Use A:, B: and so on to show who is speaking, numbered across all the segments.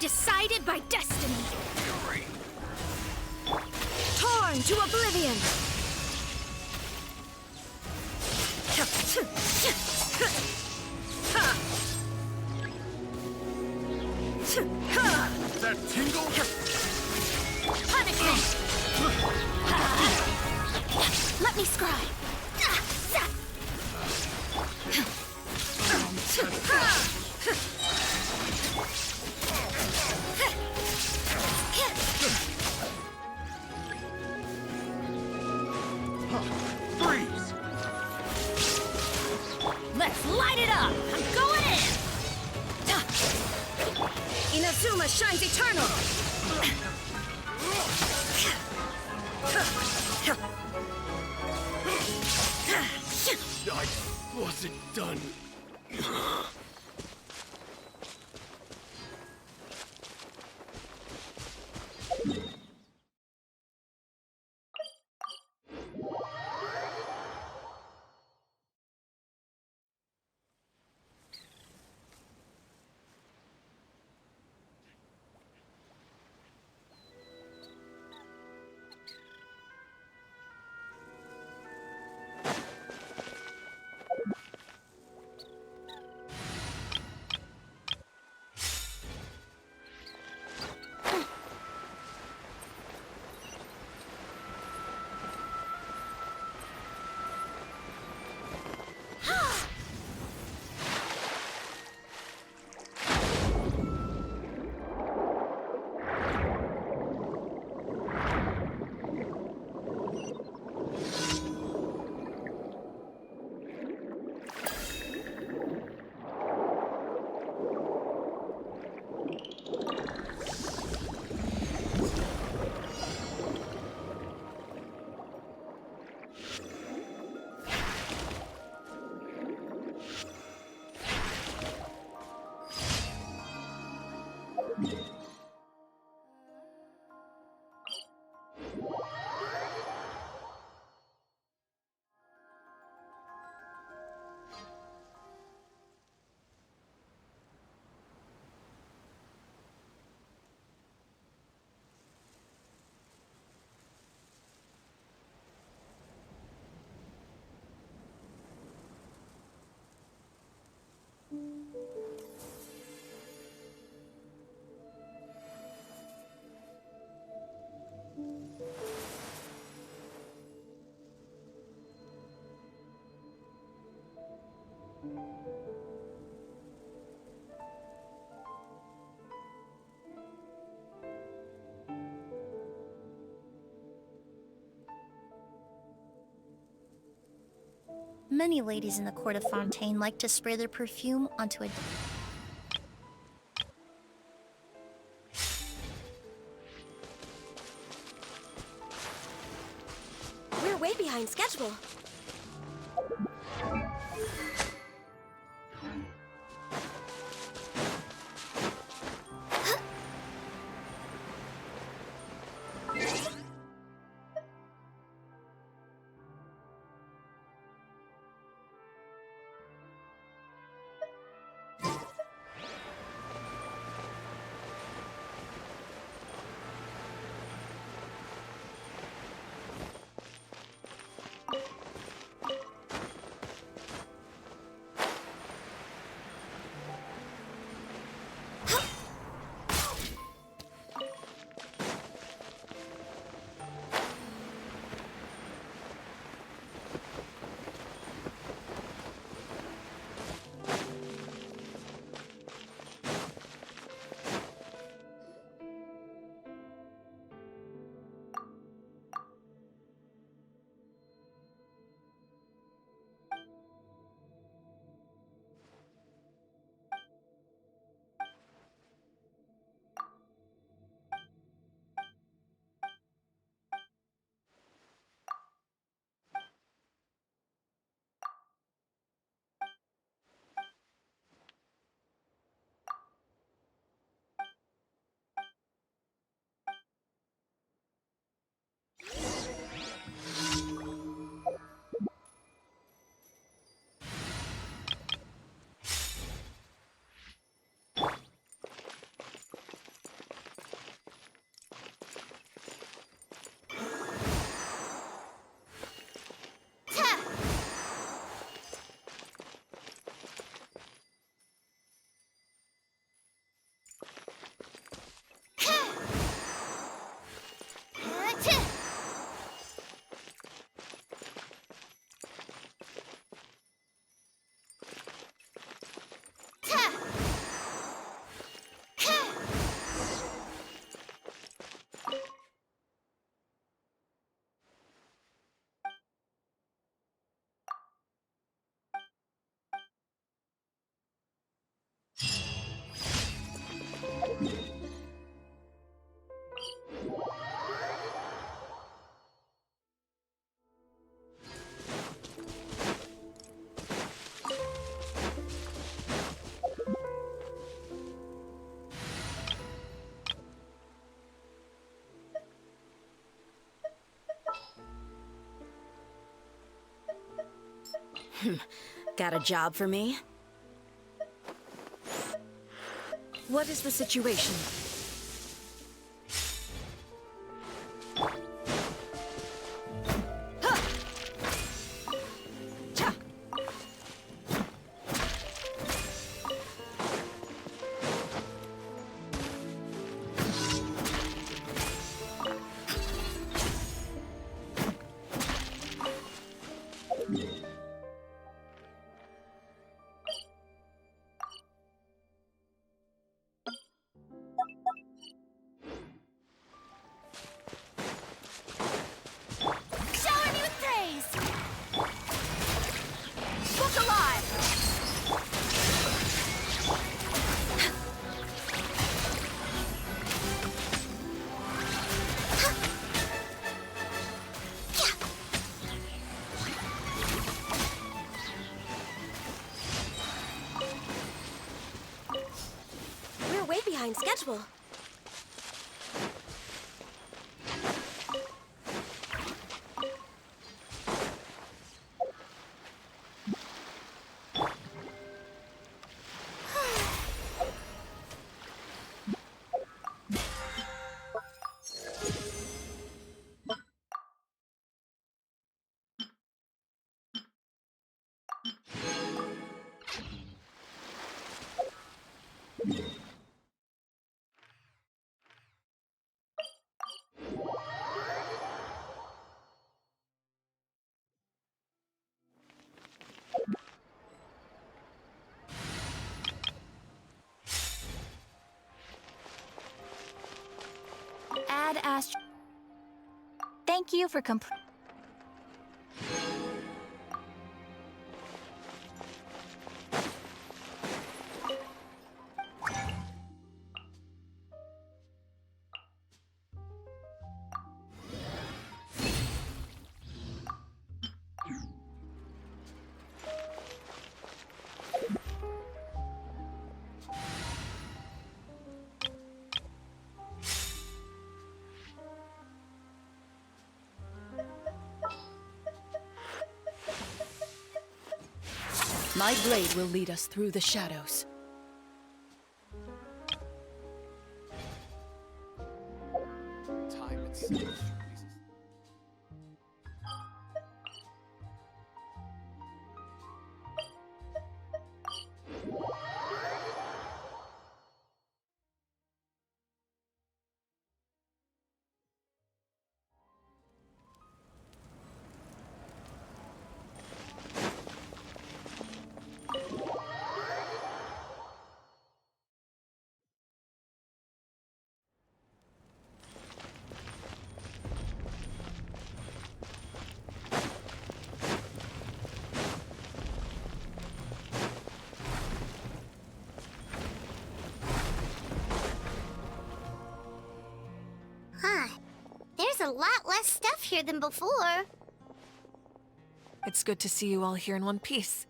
A: Decided by destiny. Torn to oblivion.
B: That tingle?
A: Punishment. Let me scry.
B: Freeze!
A: Let's light it up! I'm going in! Inazuma shines eternal!
B: I wasn't done.
C: Many ladies in the court of Fontaine like to spray their perfume onto a...
A: We're way behind schedule. Got a job for me? What is the situation? Huh! Cha! Shower me with praise! Book alive! We're way behind schedule. Add Astro.
C: Thank you for complete.
D: My blade will lead us through the shadows.
B: Time itself.
E: Huh. There's a lot less stuff here than before.
D: It's good to see you all here in one piece.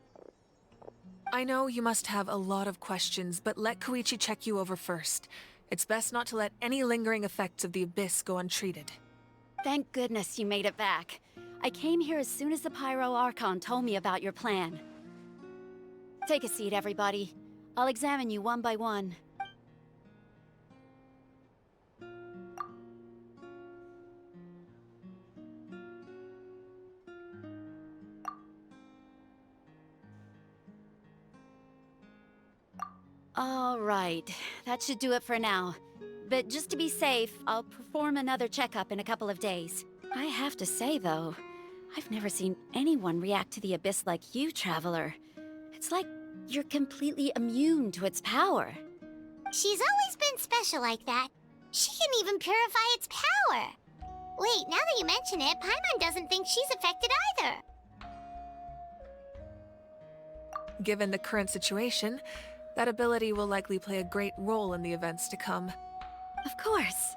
D: I know you must have a lot of questions, but let Koichi check you over first. It's best not to let any lingering effects of the Abyss go untreated.
F: Thank goodness you made it back. I came here as soon as the Pyro Archon told me about your plan. Take a seat, everybody. I'll examine you one by one. All right, that should do it for now. But just to be safe, I'll perform another checkup in a couple of days. I have to say, though, I've never seen anyone react to the Abyss like you, Traveler. It's like you're completely immune to its power.
E: She's always been special like that. She can even purify its power. Wait, now that you mention it, Paimon doesn't think she's affected either.
D: Given the current situation, that ability will likely play a great role in the events to come.
F: Of course.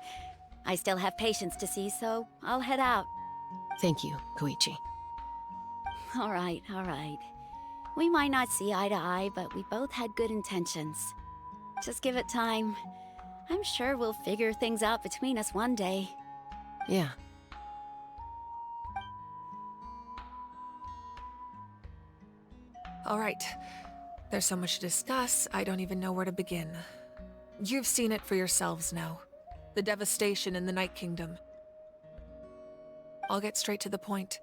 F: I still have patients to see, so I'll head out.
D: Thank you, Koichi.
F: All right, all right. We might not see eye to eye, but we both had good intentions. Just give it time. I'm sure we'll figure things out between us one day.
D: Yeah. All right. There's so much to discuss, I don't even know where to begin. You've seen it for yourselves now. The devastation in the Night Kingdom. I'll get straight to the point.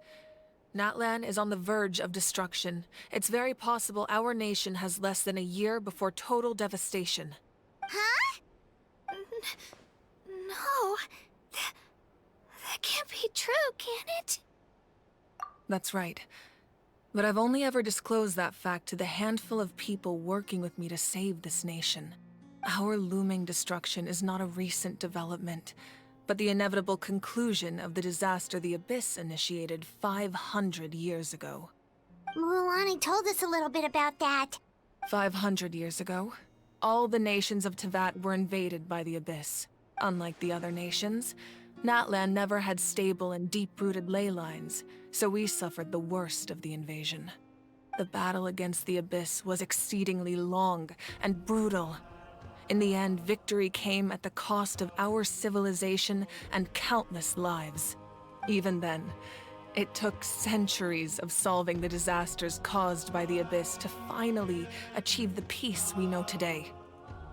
D: Natlan is on the verge of destruction. It's very possible our nation has less than a year before total devastation.
E: Huh?
A: No. That can't be true, can it?
D: That's right. But I've only ever disclosed that fact to the handful of people working with me to save this nation. Our looming destruction is not a recent development, but the inevitable conclusion of the disaster the Abyss initiated 500 years ago.
E: Mualani told us a little bit about that.
D: 500 years ago, all the nations of Teyvat were invaded by the Abyss. Unlike the other nations, Natlan never had stable and deep-rooted ley lines, so we suffered the worst of the invasion. The battle against the Abyss was exceedingly long and brutal. In the end, victory came at the cost of our civilization and countless lives. Even then, it took centuries of solving the disasters caused by the Abyss to finally achieve the peace we know today.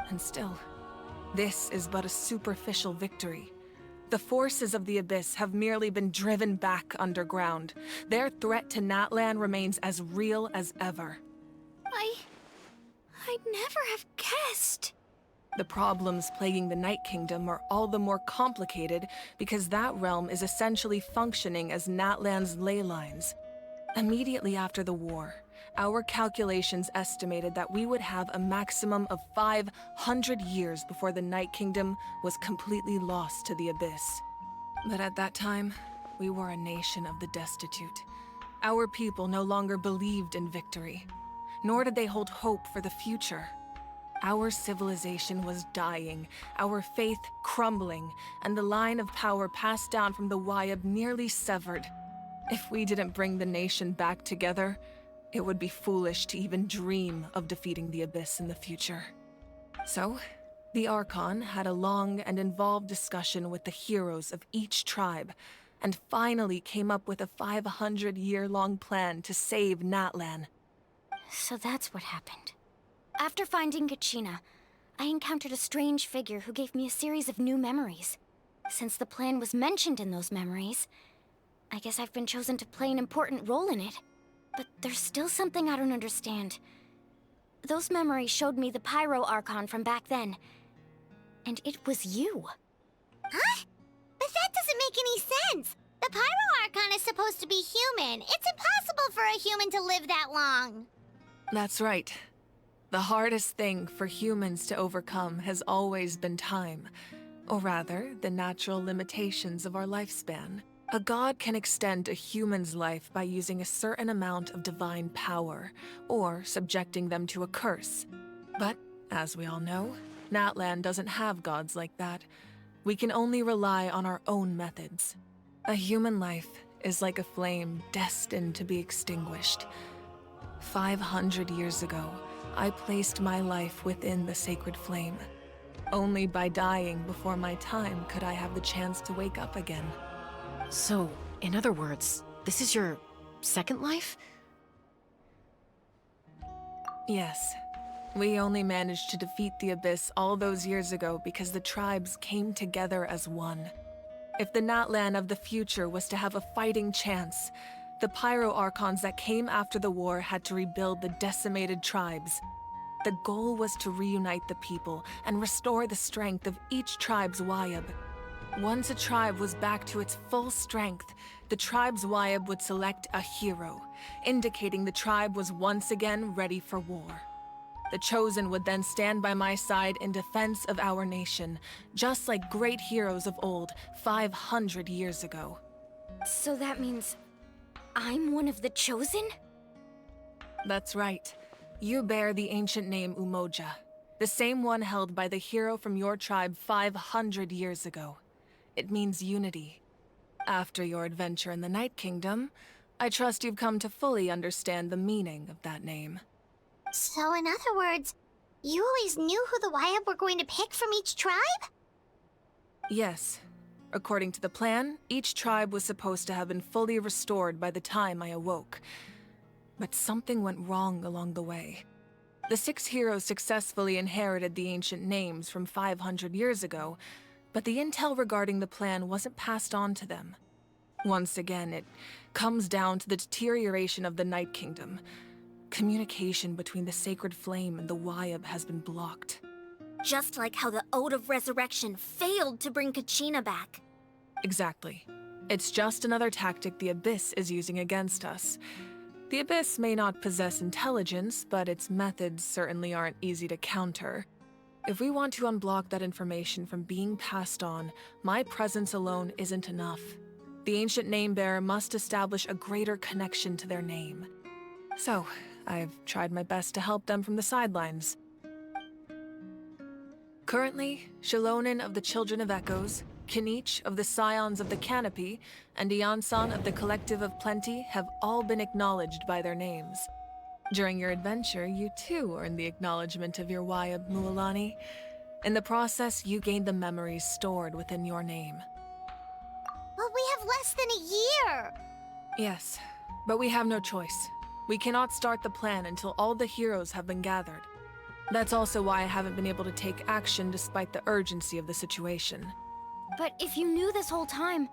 D: And still, this is but a superficial victory. The forces of the Abyss have merely been driven back underground. Their threat to Natlan remains as real as ever.
A: I'd never have guessed.
D: The problems plaguing the Night Kingdom are all the more complicated because that realm is essentially functioning as Natlan's ley lines. Immediately after the war, our calculations estimated that we would have a maximum of 500 years before the Night Kingdom was completely lost to the Abyss. But at that time, we were a nation of the destitute. Our people no longer believed in victory, nor did they hold hope for the future. Our civilization was dying, our faith crumbling, and the line of power passed down from the Wayab nearly severed. If we didn't bring the nation back together, it would be foolish to even dream of defeating the Abyss in the future. So, the Archon had a long and involved discussion with the heroes of each tribe, and finally came up with a 500-year-long plan to save Natlan.
A: So that's what happened. After finding Gachina, I encountered a strange figure who gave me a series of new memories. Since the plan was mentioned in those memories, I guess I've been chosen to play an important role in it. But there's still something I don't understand. Those memories showed me the Pyro Archon from back then. And it was you.
E: Huh? But that doesn't make any sense. The Pyro Archon is supposed to be human. It's impossible for a human to live that long.
D: That's right. The hardest thing for humans to overcome has always been time, or rather, the natural limitations of our lifespan. A god can extend a human's life by using a certain amount of divine power, or subjecting them to a curse. But, as we all know, Natlan doesn't have gods like that. We can only rely on our own methods. A human life is like a flame destined to be extinguished. 500 years ago, I placed my life within the sacred flame. Only by dying before my time could I have the chance to wake up again.
G: So, in other words, this is your second life?
D: Yes. We only managed to defeat the Abyss all those years ago because the tribes came together as one. If the Natlan of the future was to have a fighting chance, the Pyro Archons that came after the war had to rebuild the decimated tribes. The goal was to reunite the people and restore the strength of each tribe's Wayab. Once a tribe was back to its full strength, the tribe's Wayab would select a hero, indicating the tribe was once again ready for war. The Chosen would then stand by my side in defense of our nation, just like great heroes of old 500 years ago.
A: So that means I'm one of the Chosen?
D: That's right. You bear the ancient name Umoja, the same one held by the hero from your tribe 500 years ago. It means unity. After your adventure in the Night Kingdom, I trust you've come to fully understand the meaning of that name.
E: So in other words, you always knew who the Wayab were going to pick from each tribe?
D: Yes. According to the plan, each tribe was supposed to have been fully restored by the time I awoke. But something went wrong along the way. The 6 heroes successfully inherited the ancient names from 500 years ago, but the intel regarding the plan wasn't passed on to them. Once again, it comes down to the deterioration of the Night Kingdom. Communication between the Sacred Flame and the Wyab has been blocked.
A: Just like how the Ode of Resurrection failed to bring Kachina back.
D: Exactly. It's just another tactic the Abyss is using against us. The Abyss may not possess intelligence, but its methods certainly aren't easy to counter. If we want to unblock that information from being passed on, my presence alone isn't enough. The ancient name-bearer must establish a greater connection to their name. So, I've tried my best to help them from the sidelines. Currently, Shilonin of the Children of Echoes, Kinich of the Scions of the Canopy, and Iansan of the Collective of Plenty have all been acknowledged by their names. During your adventure, you too earned the acknowledgement of your Wyab, Mualani. In the process, you gained the memories stored within your name.
E: But we have less than a year!
D: Yes, but we have no choice. We cannot start the plan until all the heroes have been gathered. That's also why I haven't been able to take action despite the urgency of the situation.
A: But if you knew this whole time,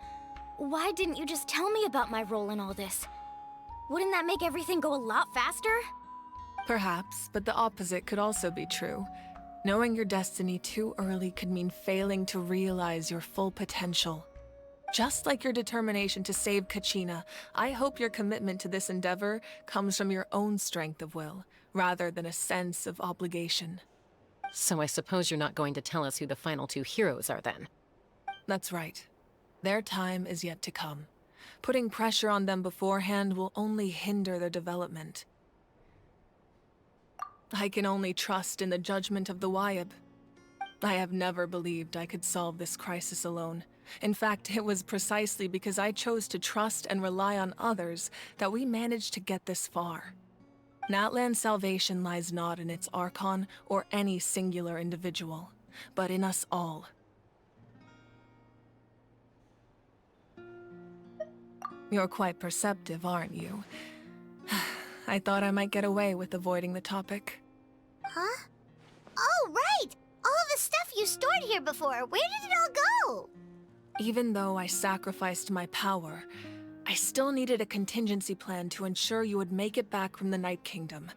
A: why didn't you just tell me about my role in all this? Wouldn't that make everything go a lot faster?
D: Perhaps, but the opposite could also be true. Knowing your destiny too early could mean failing to realize your full potential. Just like your determination to save Kachina, I hope your commitment to this endeavor comes from your own strength of will, rather than a sense of obligation.
G: So I suppose you're not going to tell us who the final 2 heroes are then?
D: That's right. Their time is yet to come. Putting pressure on them beforehand will only hinder their development. I can only trust in the judgment of the Wyab. I have never believed I could solve this crisis alone. In fact, it was precisely because I chose to trust and rely on others that we managed to get this far. Natlan's salvation lies not in its Archon or any singular individual, but in us all. You're quite perceptive, aren't you? I thought I might get away with avoiding the topic.
E: Huh? Oh, right! All the stuff you stored here before, where did it all go?
D: Even though I sacrificed my power, I still needed a contingency plan to ensure you would make it back from the Night Kingdom.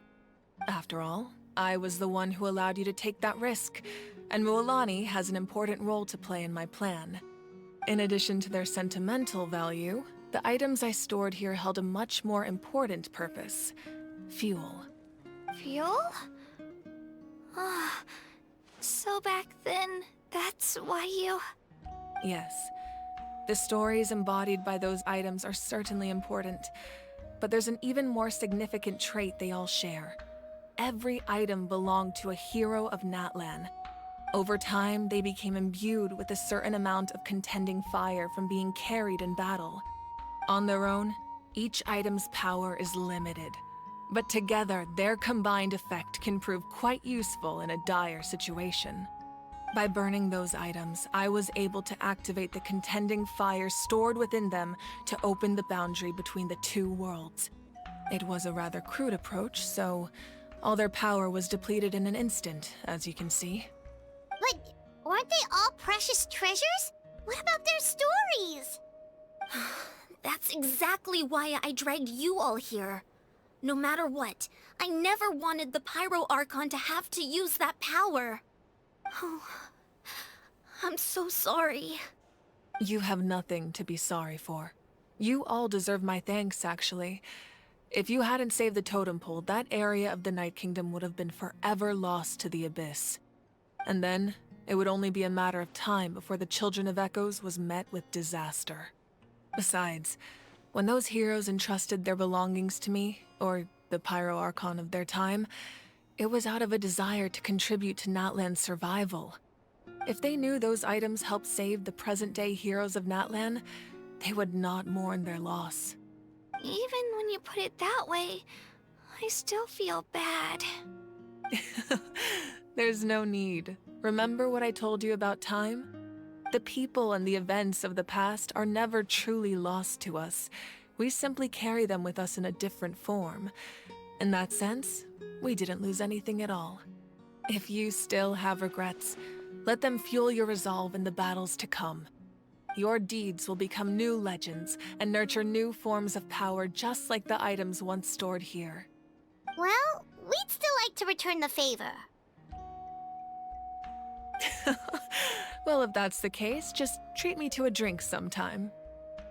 D: After all, I was the one who allowed you to take that risk, and Mualani has an important role to play in my plan. In addition to their sentimental value, the items I stored here held a much more important purpose: fuel.
A: Fuel? Ah, so back then, that's why you...
D: Yes. The stories embodied by those items are certainly important, but there's an even more significant trait they all share. Every item belonged to a hero of Natlan. Over time, they became imbued with a certain amount of contending fire from being carried in battle. On their own, each item's power is limited, but together, their combined effect can prove quite useful in a dire situation. By burning those items, I was able to activate the contending fire stored within them to open the boundary between the 2 worlds. It was a rather crude approach, so all their power was depleted in an instant, as you can see.
E: But weren't they all precious treasures? What about their stories?
A: That's exactly why I dragged you all here. No matter what, I never wanted the Pyro Archon to have to use that power. Oh, I'm so sorry.
D: You have nothing to be sorry for. You all deserve my thanks, actually. If you hadn't saved the totem pole, that area of the Night Kingdom would have been forever lost to the Abyss. And then, it would only be a matter of time before the Children of Echoes was met with disaster. Besides, when those heroes entrusted their belongings to me, or the Pyro Archon of their time, it was out of a desire to contribute to Natlan's survival. If they knew those items helped save the present-day heroes of Natlan, they would not mourn their loss.
A: Even when you put it that way, I still feel bad.
D: There's no need. Remember what I told you about time? The people and the events of the past are never truly lost to us. We simply carry them with us in a different form. In that sense, we didn't lose anything at all. If you still have regrets, let them fuel your resolve in the battles to come. Your deeds will become new legends and nurture new forms of power just like the items once stored here.
E: Well, we'd still like to return the favor.
D: Well, if that's the case, just treat me to a drink sometime.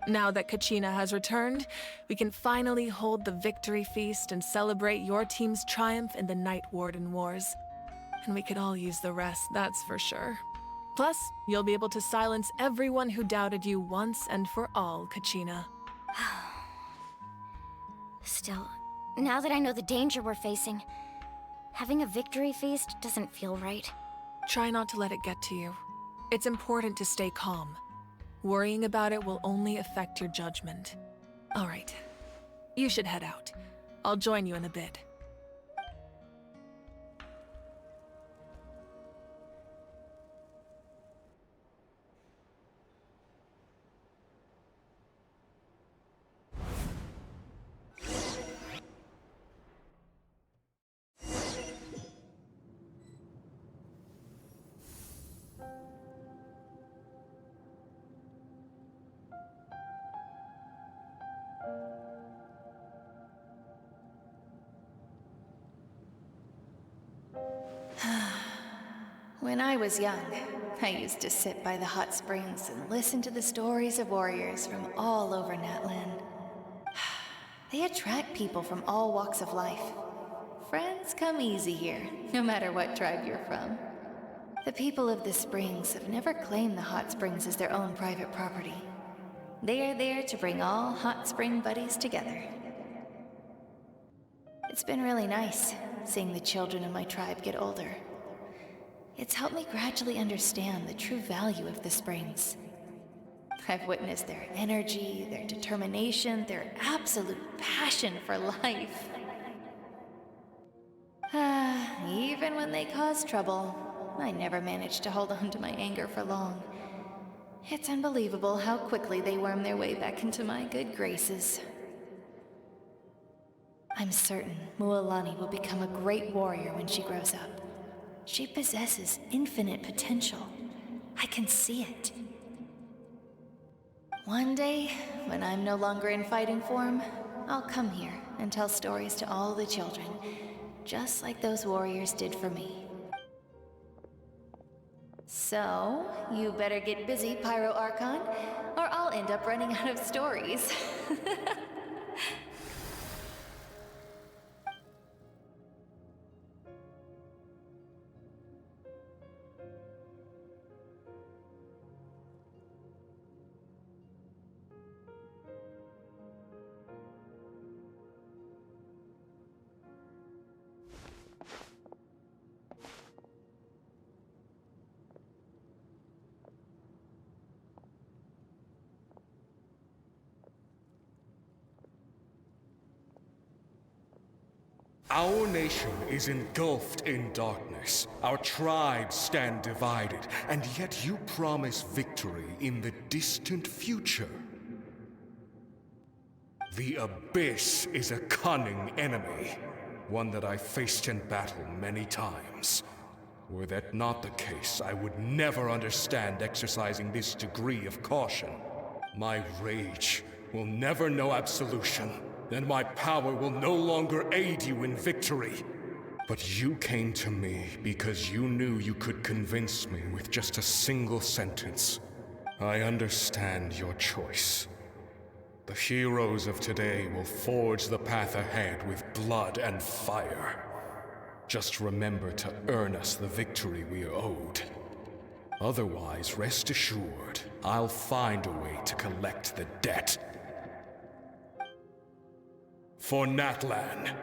D: Now that Kachina has returned, we can finally hold the victory feast and celebrate your team's triumph in the Night Warden Wars. And we could all use the rest, that's for sure. Plus, you'll be able to silence everyone who doubted you once and for all, Kachina.
A: Still, now that I know the danger we're facing, having a victory feast doesn't feel right.
D: Try not to let it get to you. It's important to stay calm. Worrying about it will only affect your judgment. All right, you should head out. I'll join you in a bit.
H: When I was young, I used to sit by the hot springs and listen to the stories of warriors from all over Natlan. They attract people from all walks of life. Friends come easy here, no matter what tribe you're from. The people of the springs have never claimed the hot springs as their own private property. They are there to bring all hot spring buddies together. It's been really nice seeing the children of my tribe get older. It's helped me gradually understand the true value of the springs. I've witnessed their energy, their determination, their absolute passion for life. Even when they cause trouble, I never managed to hold on to my anger for long. It's unbelievable how quickly they worm their way back into my good graces. I'm certain Mualani will become a great warrior when she grows up. She possesses infinite potential. I can see it. One day, when I'm no longer in fighting form, I'll come here and tell stories to all the children, just like those warriors did for me. So, you better get busy, Pyro Archon, or I'll end up running out of stories.
I: Our nation is engulfed in darkness. Our tribes stand divided, and yet you promise victory in the distant future. The Abyss is a cunning enemy, one that I faced in battle many times. Were that not the case, I would never understand exercising this degree of caution. My rage will never know absolution, and my power will no longer aid you in victory. But you came to me because you knew you could convince me with just a single sentence. I understand your choice. The heroes of today will forge the path ahead with blood and fire. Just remember to earn us the victory we are owed. Otherwise, rest assured, I'll find a way to collect the debt. For Natlan.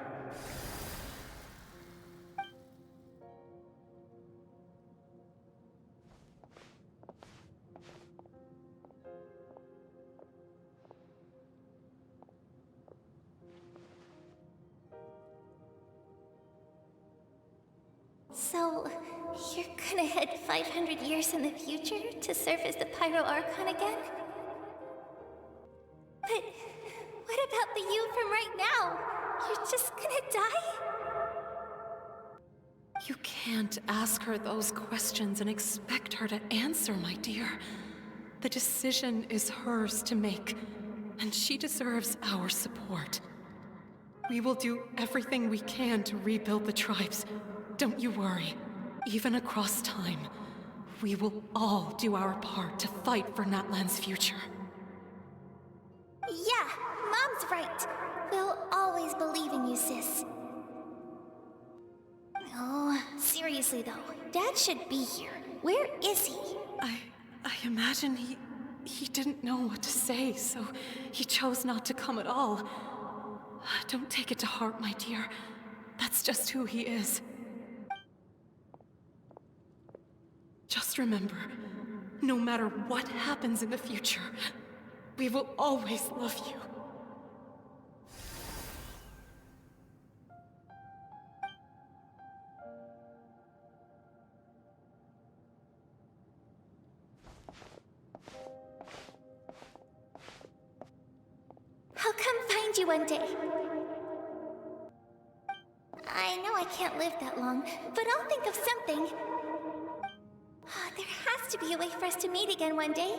C: So, you're gonna head 500 years in the future to serve as the Pyro Archon again? But What about the you from right now? You're just gonna die?
G: You can't ask her those questions and expect her to answer, my dear. The decision is hers to make, and she deserves our support. We will do everything we can to rebuild the tribes. Don't you worry. Even across time, we will all do our part to fight for Natlan's future.
C: Yeah, Mom's right. We'll always believe in you, sis. Oh, seriously though, Dad should be here. Where is he?
G: I imagine he didn't know what to say, so he chose not to come at all. Don't take it to heart, my dear. That's just who he is. Just remember, no matter what happens in the future, we will always love you.
C: I'll come find you one day. I know I can't live that long, but I'll think of something. There has to be a way for us to meet again one day.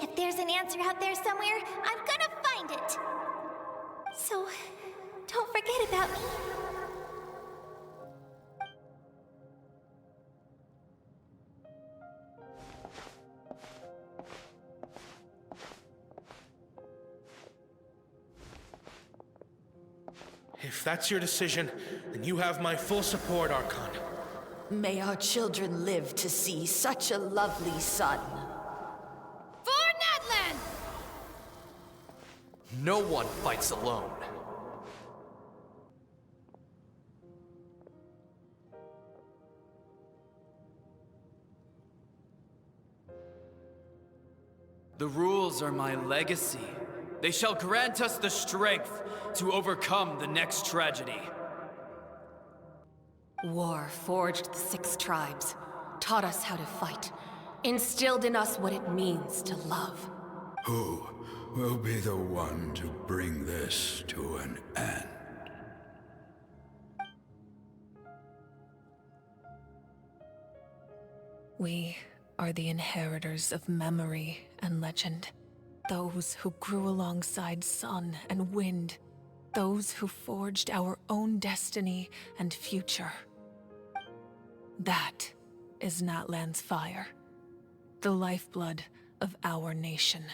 C: If there's an answer out there somewhere, I'm gonna find it. So, don't forget about me.
J: If that's your decision, then you have my full support, Archon.
K: May our children live to see such a lovely son.
F: For Natlan!
B: No one fights alone. The rules are my legacy. They shall grant us the strength to overcome the next tragedy.
G: War forged the 6 tribes, taught us how to fight, instilled in us what it means to love.
L: Who will be the one to bring this to an end?
D: We are the inheritors of memory and legend. Those who grew alongside sun and wind. Those who forged our own destiny and future. That is Natlan's fire. The lifeblood of our nation.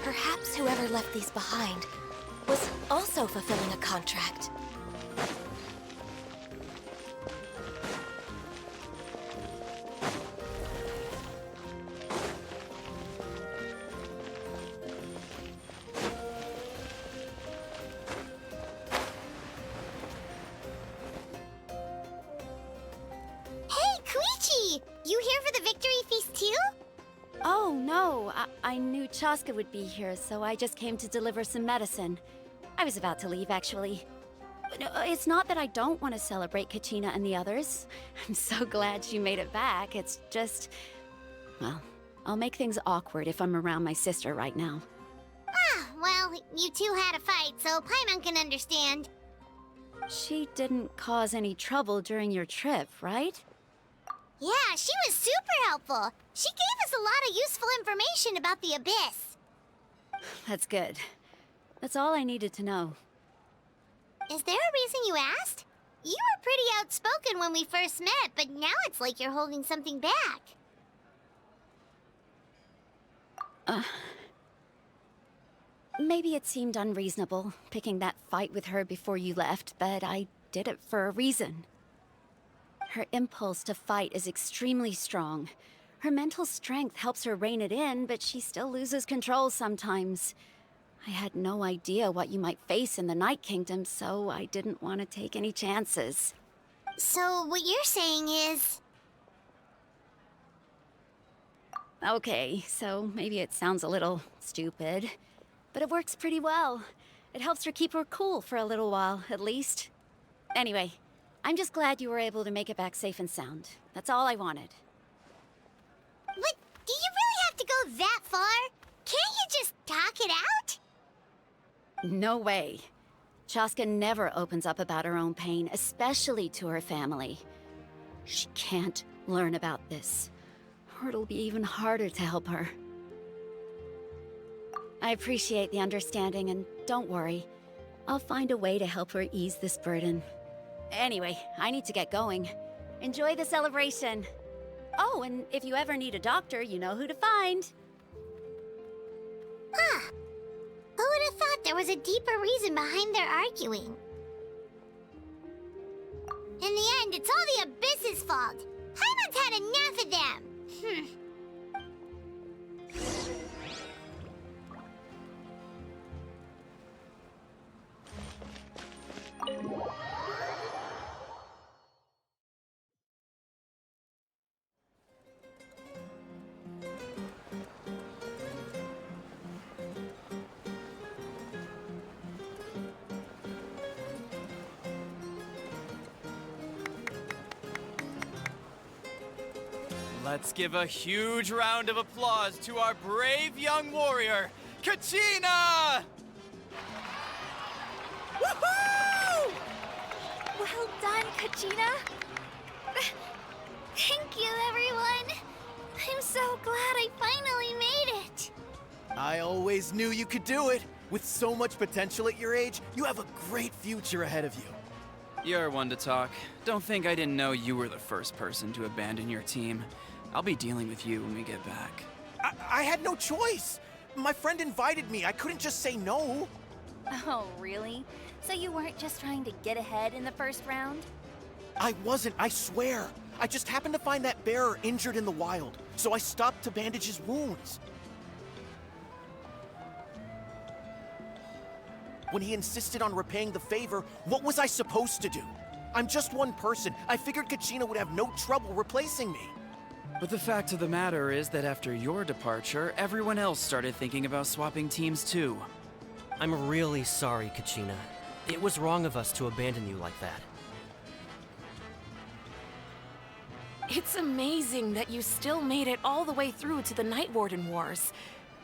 A: Perhaps whoever left these behind was also fulfilling a contract.
E: Hey, Koichi! You here for the victory feast too?
F: Oh, no. I knew Chaska would be here, so I just came to deliver some medicine. I was about to leave, actually. No, it's not that I don't want to celebrate Kachina and the others. I'm so glad she made it back. It's just... well, I'll make things awkward if I'm around my sister right now.
E: Ah, well, you two had a fight, so Paimon can understand.
F: She didn't cause any trouble during your trip, right?
E: Yeah, she was super helpful. She gave us a lot of useful information about the Abyss.
F: That's good. That's all I needed to know.
E: Is there a reason you asked? You were pretty outspoken when we first met, but now it's like you're holding something back.
F: Maybe it seemed unreasonable, picking that fight with her before you left, but I did it for a reason. Her impulse to fight is extremely strong. Her mental strength helps her rein it in, but she still loses control sometimes. I had no idea what you might face in the Night Kingdom, so I didn't want to take any chances.
E: So what you're saying is...
F: Okay, so maybe it sounds a little stupid, but it works pretty well. It helps her keep her cool for a little while, at least. Anyway, I'm just glad you were able to make it back safe and sound. That's all I wanted.
E: What? Do you really have to go that far? Can't you just talk it out?
F: No way. Chaska never opens up about her own pain, especially to her family. She can't learn about this, or it'll be even harder to help her. I appreciate the understanding, and don't worry. I'll find a way to help her ease this burden. Anyway, I need to get going. Enjoy the celebration. Oh, and if you ever need a doctor, you know who to find.
E: Huh. Who would have thought there was a deeper reason behind their arguing? In the end, it's all the Abyss's fault. Paimon's had enough of them.
B: Let's give a huge round of applause to our brave young warrior, Kachina! Woohoo!
C: Well done, Kachina. Thank you, everyone. I'm so glad I finally made it.
M: I always knew you could do it. With so much potential at your age, you have a great future ahead of you.
B: You're one to talk. Don't think I didn't know you were the first person to abandon your team. I'll be dealing with you when we get back.
M: I had no choice. My friend invited me. I couldn't just say no.
C: Oh, really? So you weren't just trying to get ahead in the first round?
M: I wasn't, I swear. I just happened to find that bearer injured in the wild, so I stopped to bandage his wounds. When he insisted on repaying the favor, what was I supposed to do? I'm just one person. I figured Kachina would have no trouble replacing me.
B: But the fact of the matter is that after your departure, everyone else started thinking about swapping teams too.
N: I'm really sorry, Kachina. It was wrong of us to abandon you like that.
D: It's amazing that you still made it all the way through to the Night Warden Wars.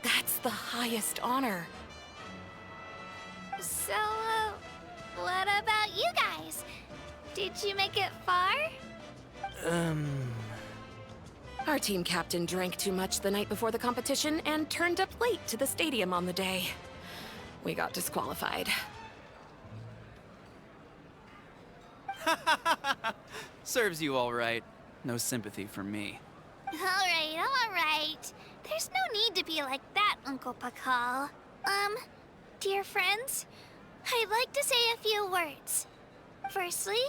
D: That's the highest honor.
C: So, what about you guys? Did you make it far?
D: Our team captain drank too much the night before the competition and turned up late to the stadium on the day. We got disqualified.
B: Serves you all right. No sympathy from me.
C: All right. There's no need to be like that, Uncle Pakal. Dear friends, I'd like to say a few words. Firstly,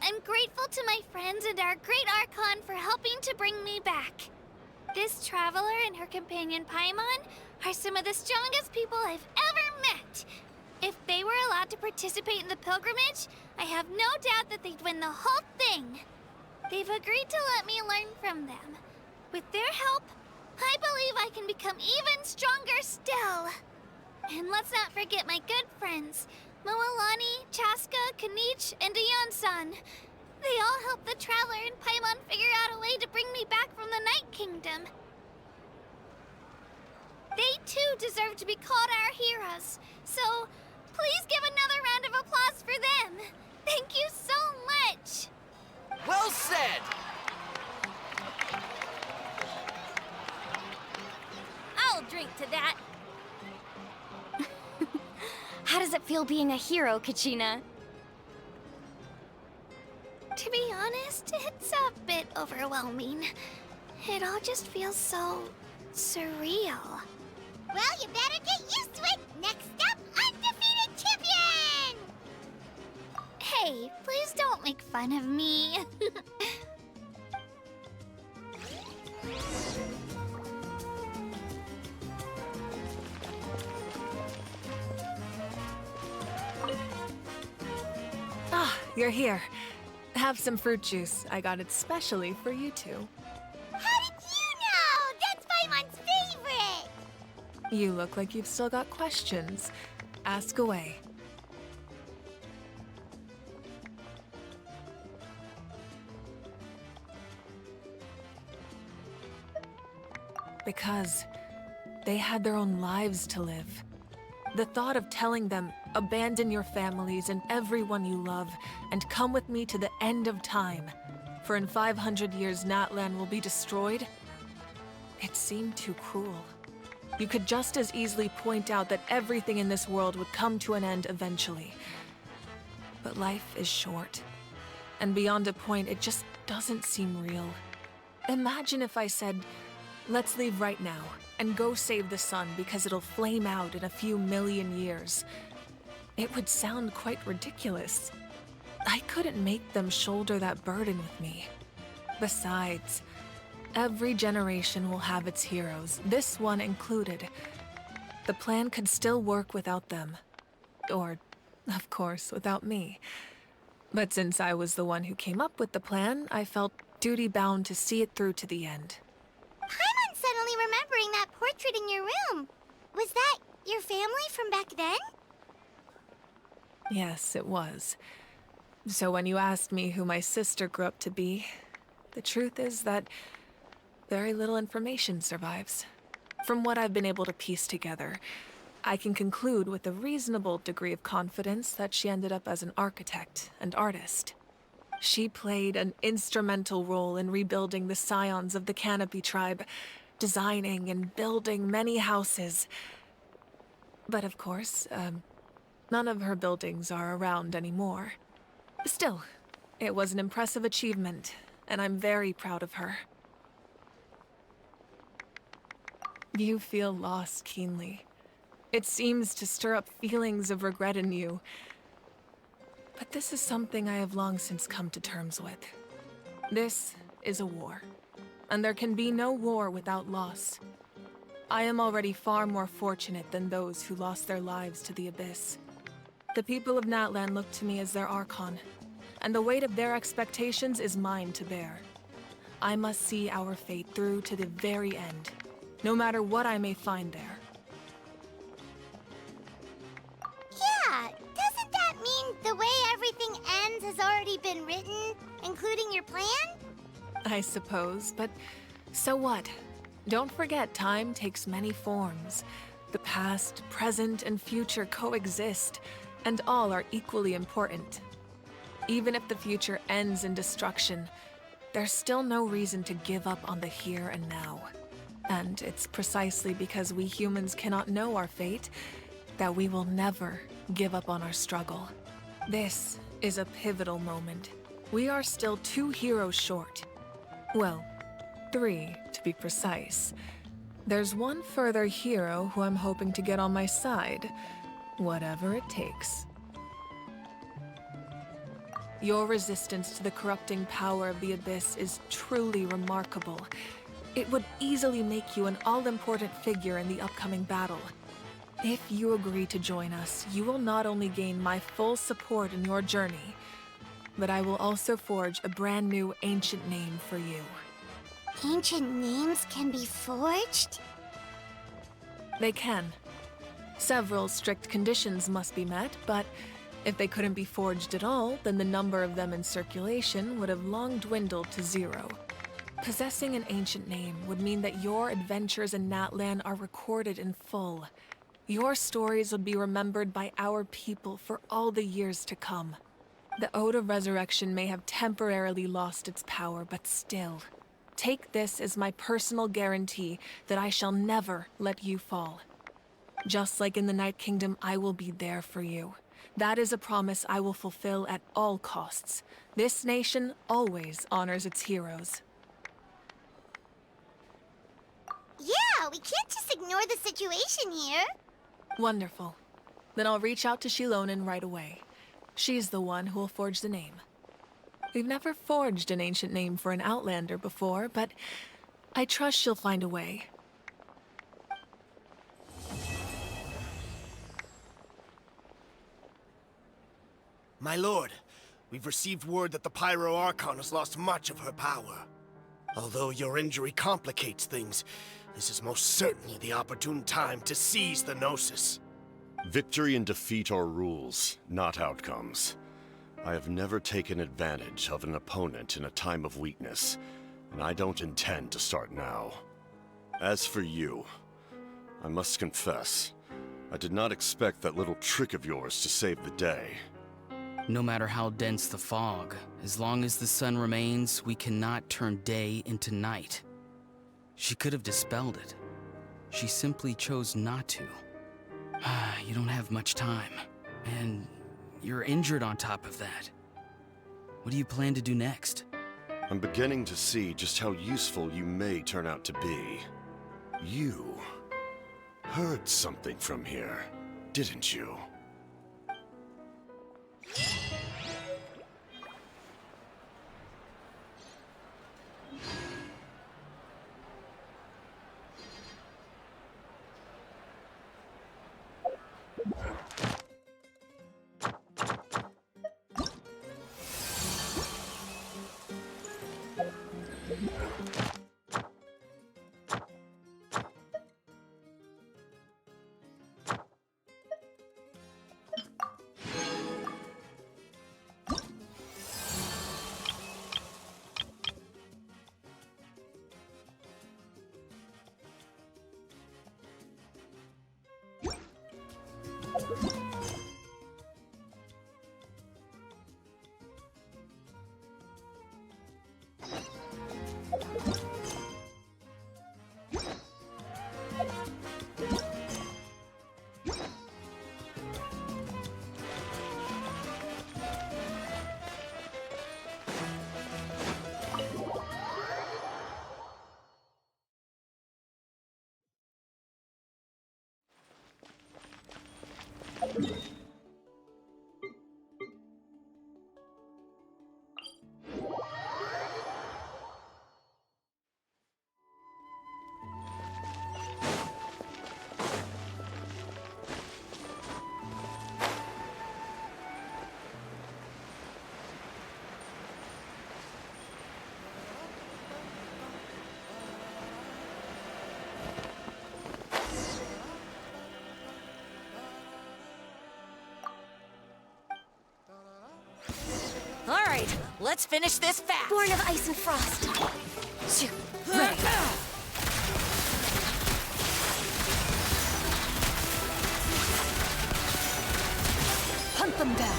C: I'm grateful to my friends and our great Archon for helping to bring me back. This traveler and her companion Paimon are some of the strongest people I've ever met. If they were allowed to participate in the pilgrimage, I have no doubt that they'd win the whole thing. They've agreed to let me learn from them. With their help, I believe I can become even stronger still. And let's not forget my good friends, Moalani, Chaska, Kanich, and Aeon-san. They all helped the Traveler and Paimon figure out a way to bring me back from the Night Kingdom. They too deserve to be called our heroes, so please give another round of applause for them. Thank you so much.
M: Well said!
C: I'll drink to that.
A: How does it feel being a hero, Kachina?
C: To be honest, it's a bit overwhelming. It all just feels so surreal.
E: Well, you better get used to it! Next up, undefeated champion!
C: Hey, please don't make fun of me.
D: Ah, you're here. Have some fruit juice. I got it specially for you two.
E: How did you know? That's Paimon's favorite!
D: You look like you've still got questions. Ask away. Because they had their own lives to live. The thought of telling them, abandon your families and everyone you love, and come with me to the end of time, for in 500 years Natlan will be destroyed, it seemed too cruel. You could just as easily point out that everything in this world would come to an end eventually. But life is short, and beyond a point, it just doesn't seem real. Imagine if I said, let's leave right now, and go save the sun because it'll flame out in a few million years. It would sound quite ridiculous. I couldn't make them shoulder that burden with me. Besides, every generation will have its heroes, this one included. The plan could still work without them. Or, of course, without me. But since I was the one who came up with the plan, I felt duty-bound to see it through to the end.
E: Paimon's suddenly remembering that portrait in your room. Was that your family from back then?
D: Yes, it was. So when you asked me who my sister grew up to be, the truth is that very little information survives. From what I've been able to piece together, I can conclude with a reasonable degree of confidence that she ended up as an architect and artist. She played an instrumental role in rebuilding the scions of the Canopy tribe, designing and building many houses. But of course, none of her buildings are around anymore. Still, it was an impressive achievement, and I'm very proud of her. You feel loss keenly. It seems to stir up feelings of regret in you. But this is something I have long since come to terms with. This is a war, and there can be no war without loss. I am already far more fortunate than those who lost their lives to the Abyss. The people of Natlan look to me as their Archon, and the weight of their expectations is mine to bear. I must see our fate through to the very end, no matter what I may find there.
E: Yeah, doesn't that mean the way everything ends has already been written, including your plan?
D: I suppose, but so what? Don't forget, time takes many forms. The past, present, and future coexist, and all are equally important. Even if the future ends in destruction, there's still no reason to give up on the here and now. And it's precisely because we humans cannot know our fate that we will never give up on our struggle. This is a pivotal moment. We are still 2 heroes short. Well, 3 to be precise. There's one further hero who I'm hoping to get on my side, whatever it takes. Your resistance to the corrupting power of the Abyss is truly remarkable. It would easily make you an all-important figure in the upcoming battle. If you agree to join us, you will not only gain my full support in your journey, but I will also forge a brand new ancient name for you.
E: Ancient names can be forged?
D: They can. Several strict conditions must be met, but if they couldn't be forged at all, then the number of them in circulation would have long dwindled to 0. Possessing an ancient name would mean that your adventures in Natlan are recorded in full. Your stories would be remembered by our people for all the years to come. The Ode of Resurrection may have temporarily lost its power, but still, take this as my personal guarantee that I shall never let you fall. Just like in the Night Kingdom, I will be there for you. That is a promise I will fulfill at all costs. This nation always honors its heroes.
E: Yeah, We can't just ignore the situation here.
D: Wonderful. Then I'll reach out to Shilonen right away. She's the one who will forge the name. We've never forged an ancient name for an Outlander before, but I trust she'll find a way.
O: My lord, we've received word that the Pyro Archon has lost much of her power. Although your injury complicates things, this is most certainly the opportune time to seize the Gnosis.
P: Victory and defeat are rules, not outcomes. I have never taken advantage of an opponent in a time of weakness, and I don't intend to start now. As for you, I must confess, I did not expect that little trick of yours to save the day.
Q: No matter how dense the fog, as long as the sun remains, we cannot turn day into night. She could have dispelled it. She simply chose not to. You don't have much time, and you're injured on top of that. What do you plan to do next?
P: I'm beginning to see just how useful you may turn out to be. You heard something from here, didn't you?
K: All right, let's finish this fast.
A: Born of ice and frost. Shoot. Ready.
K: Hunt them down.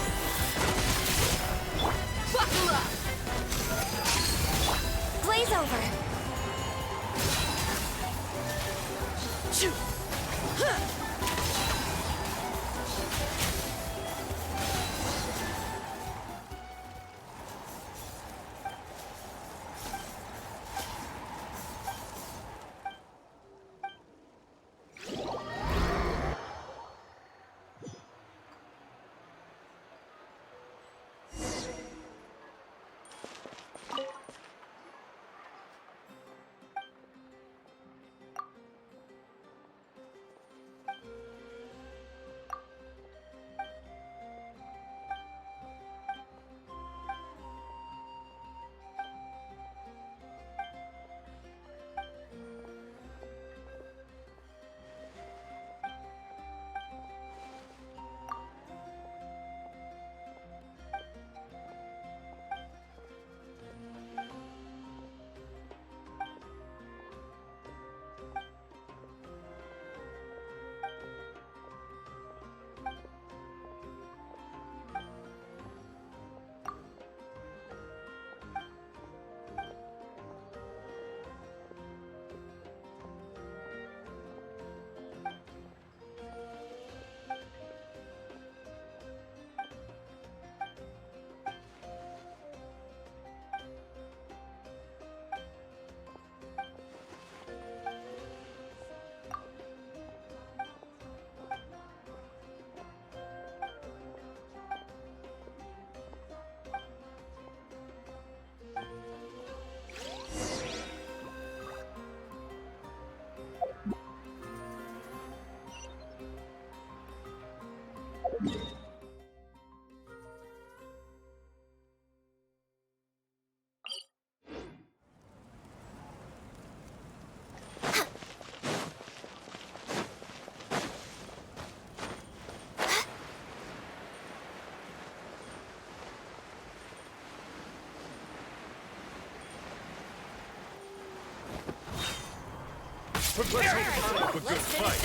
K: Buckle up.
A: Blaze over.
K: Shoot.
I: Let's hope it's a good fight.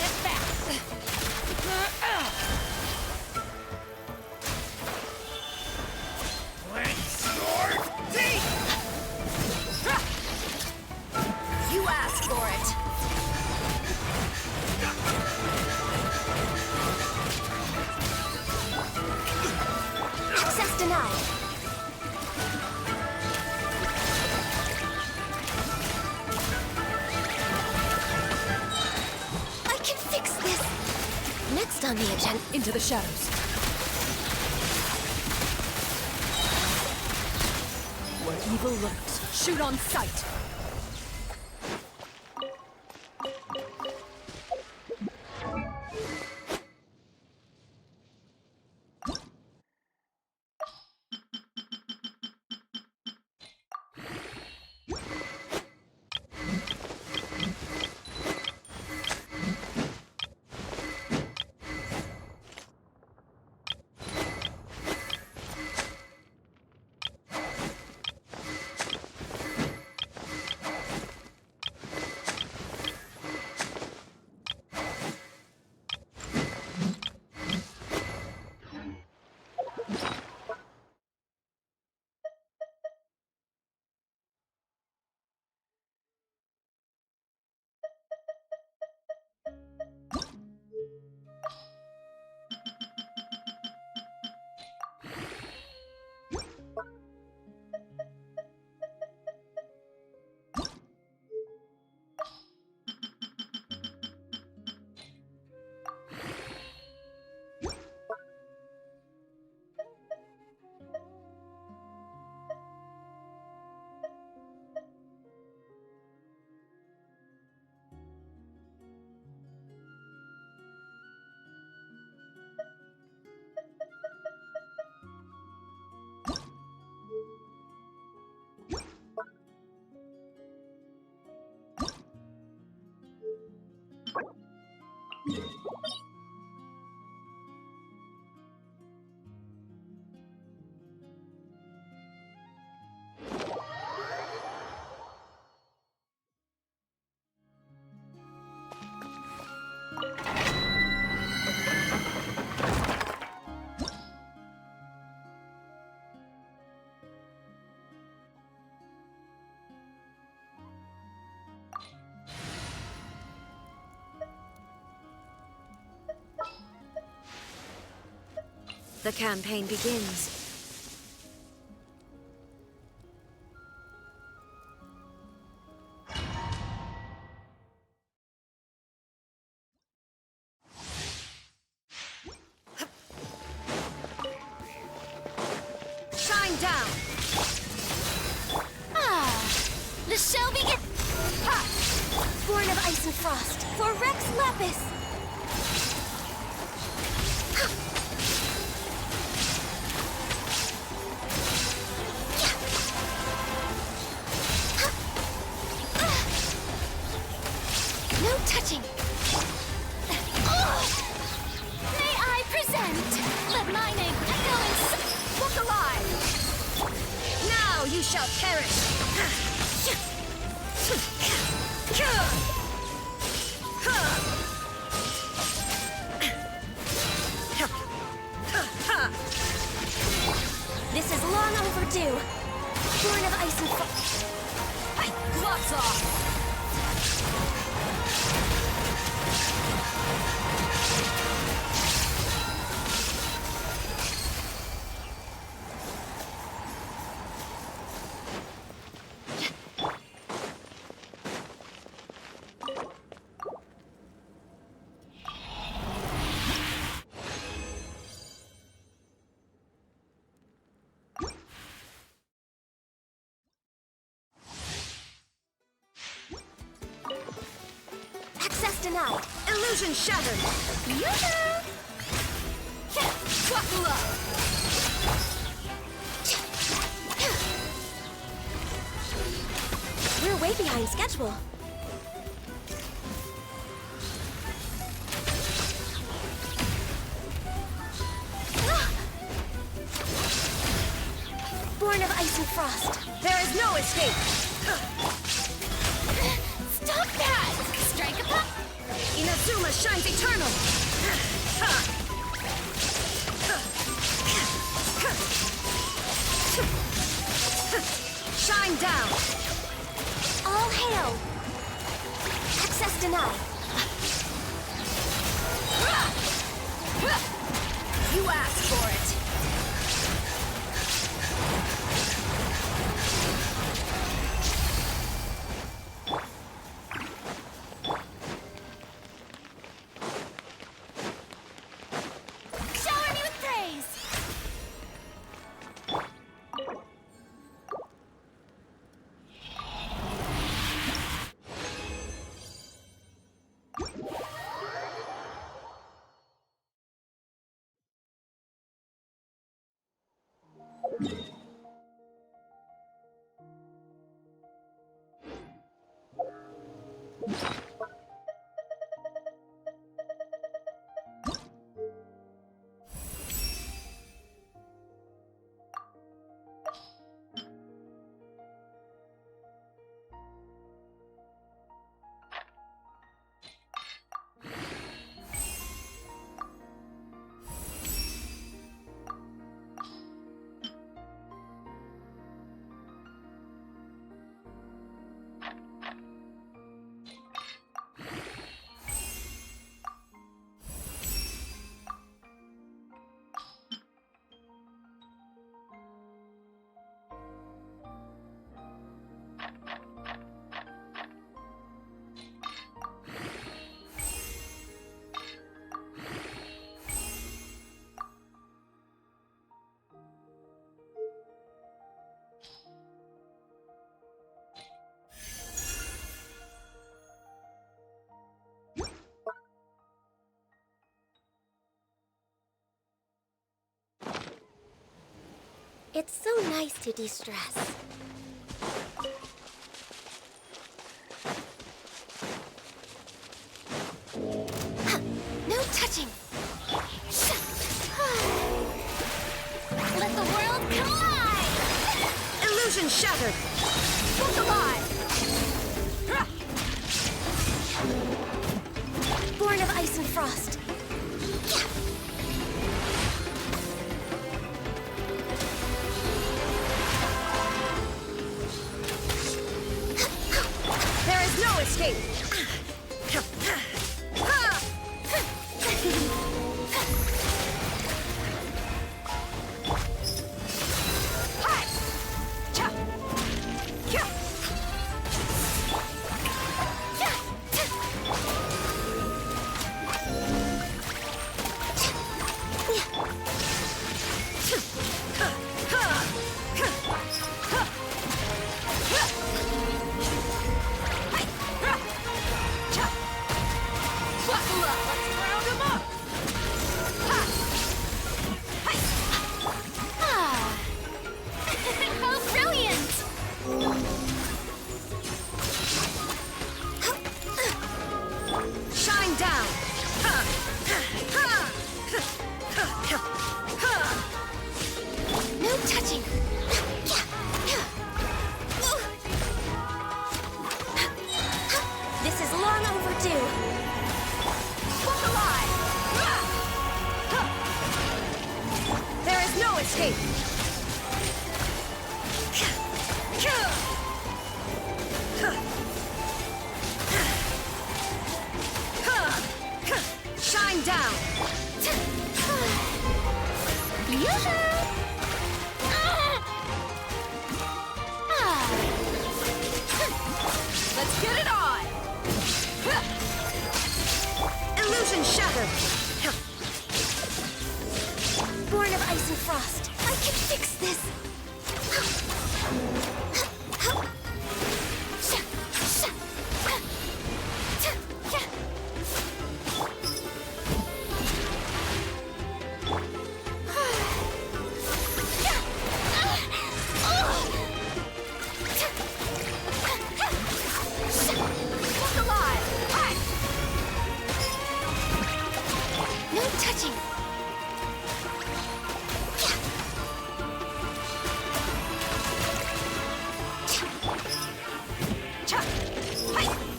A: You asked for it. Access denied. I can fix this. Next on the agenda.
D: Into the shadows. Where evil lurks, shoot on sight.
A: The campaign begins. Shine down! The show begins! Ha! Born of ice and frost, for Rex Lapis! No touching! May I present? Let my name echo in look alive! Now you shall perish! This is long overdue. Born of ice and fire. Gloves off! Access denied. Illusion shattered. Yoo-hoo! Buckle up! We're way behind schedule. Born of ice and frost, there is no escape! Stop that! Strike a pop! Inazuma shines eternal! Shine down! All hail! Access denied! You asked for it! Shower me with praise! It's so nice to de-stress. No touching! Let the world come alive! Illusion shattered! Look alive! Born of ice and frost. There is no escape!
C: No touching!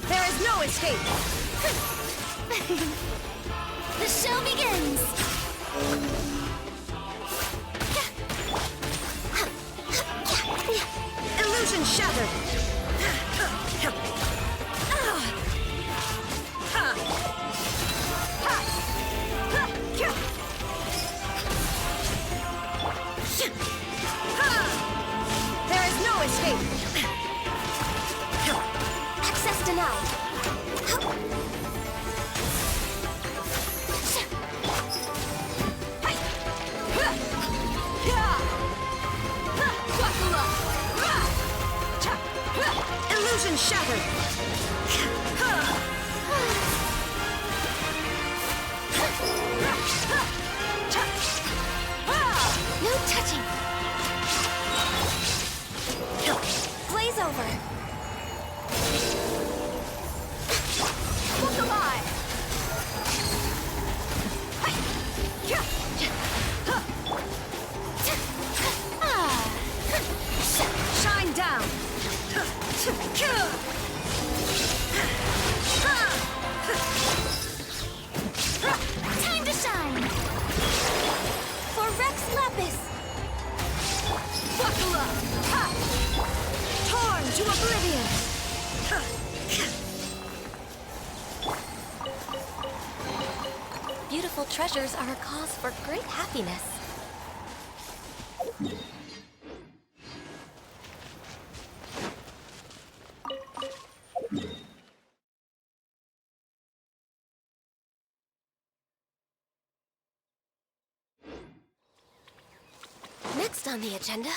K: There is no escape!
C: The show begins!
K: Illusion shattered! There is no escape!
C: Access denied!
K: Illusion shattered!
C: No touching! Blaze over!
K: Look alive! Shine down!
C: Time to shine! For Rex Lapis!
K: Buckle up! Torn to oblivion!
C: Beautiful treasures are a cause for great happiness. Next on the agenda...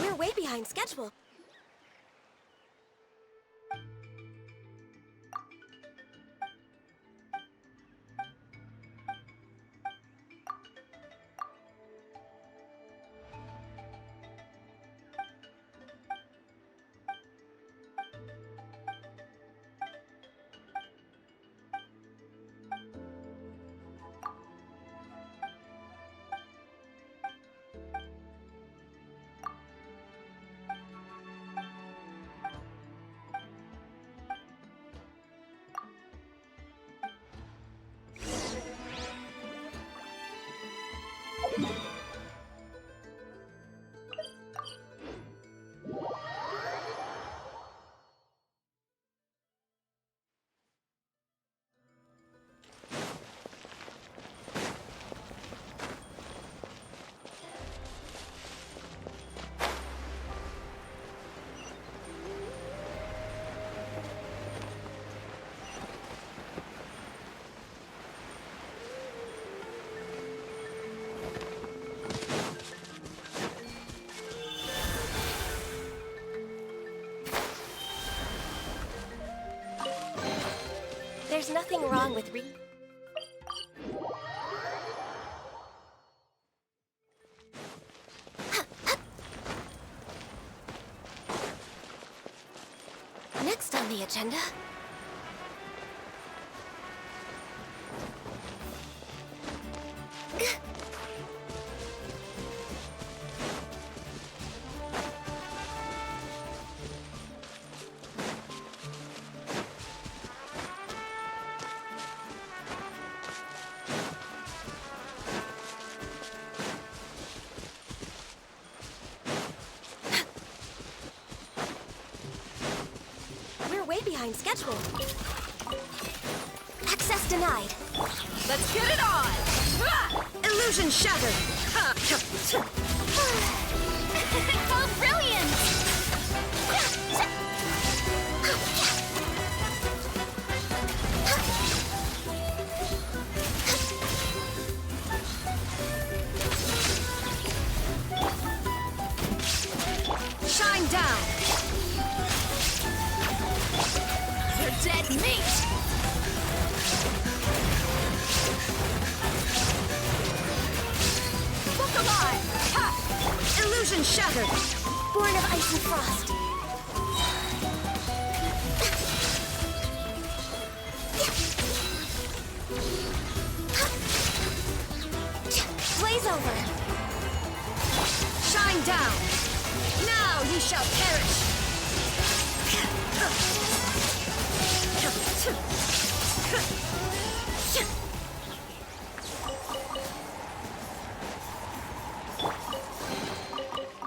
C: We're way behind schedule. There's nothing wrong with Next on the agenda... way behind schedule. Access denied.
K: Let's get it on! Illusion shattered!
C: Oh, brilliant!
K: Shine down!
R: dead meat! Look alive! Ha! Illusion shattered!
A: Born of ice and frost.
R: Blaze over! Shine down! Now you shall perish!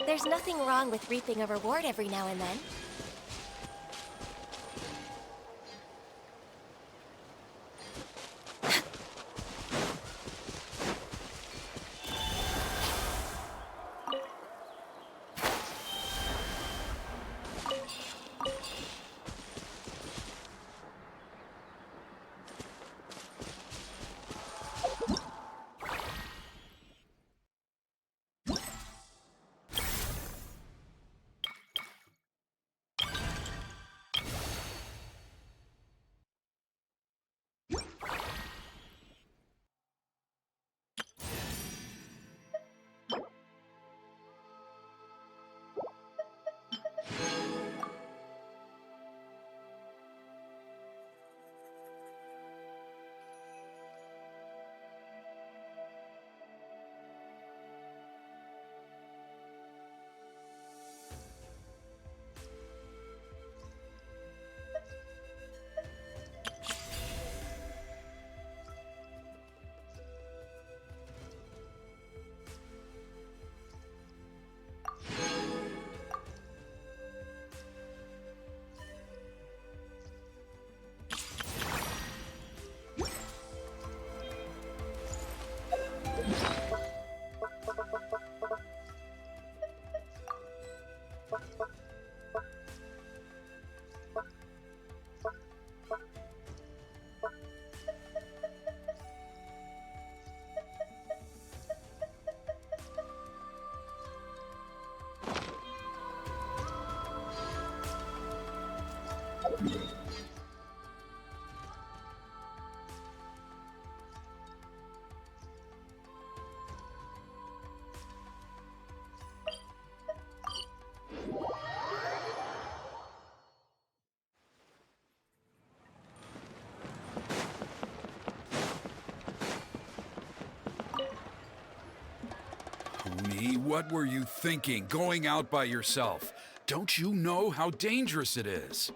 C: There's nothing wrong with reaping a reward every now and then.
L: What were you thinking, going out by yourself? Don't you know how dangerous it is?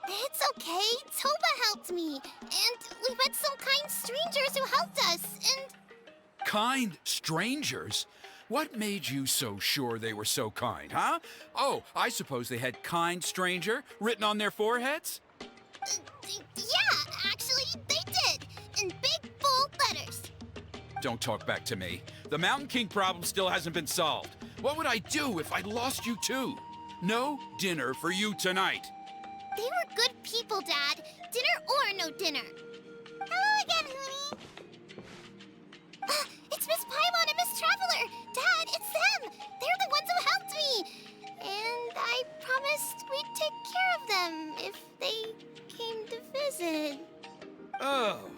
E: It's okay. Toba helped me. And we met some kind strangers who helped us, and...
L: Kind strangers? What made you so sure they were so kind, huh? Oh, I suppose they had kind stranger written on their foreheads?
E: Yeah, actually, they did. In big, bold letters.
L: Don't talk back to me. The Mountain King problem still hasn't been solved. What would I do if I lost you too? No dinner for you tonight.
E: They were good people, Dad. Dinner or no dinner. Hello again, Hoonie. It's Miss Paimon and Miss Traveler. Dad, it's them. They're the ones who helped me. And I promised we'd take care of them if they came to visit.
L: Oh,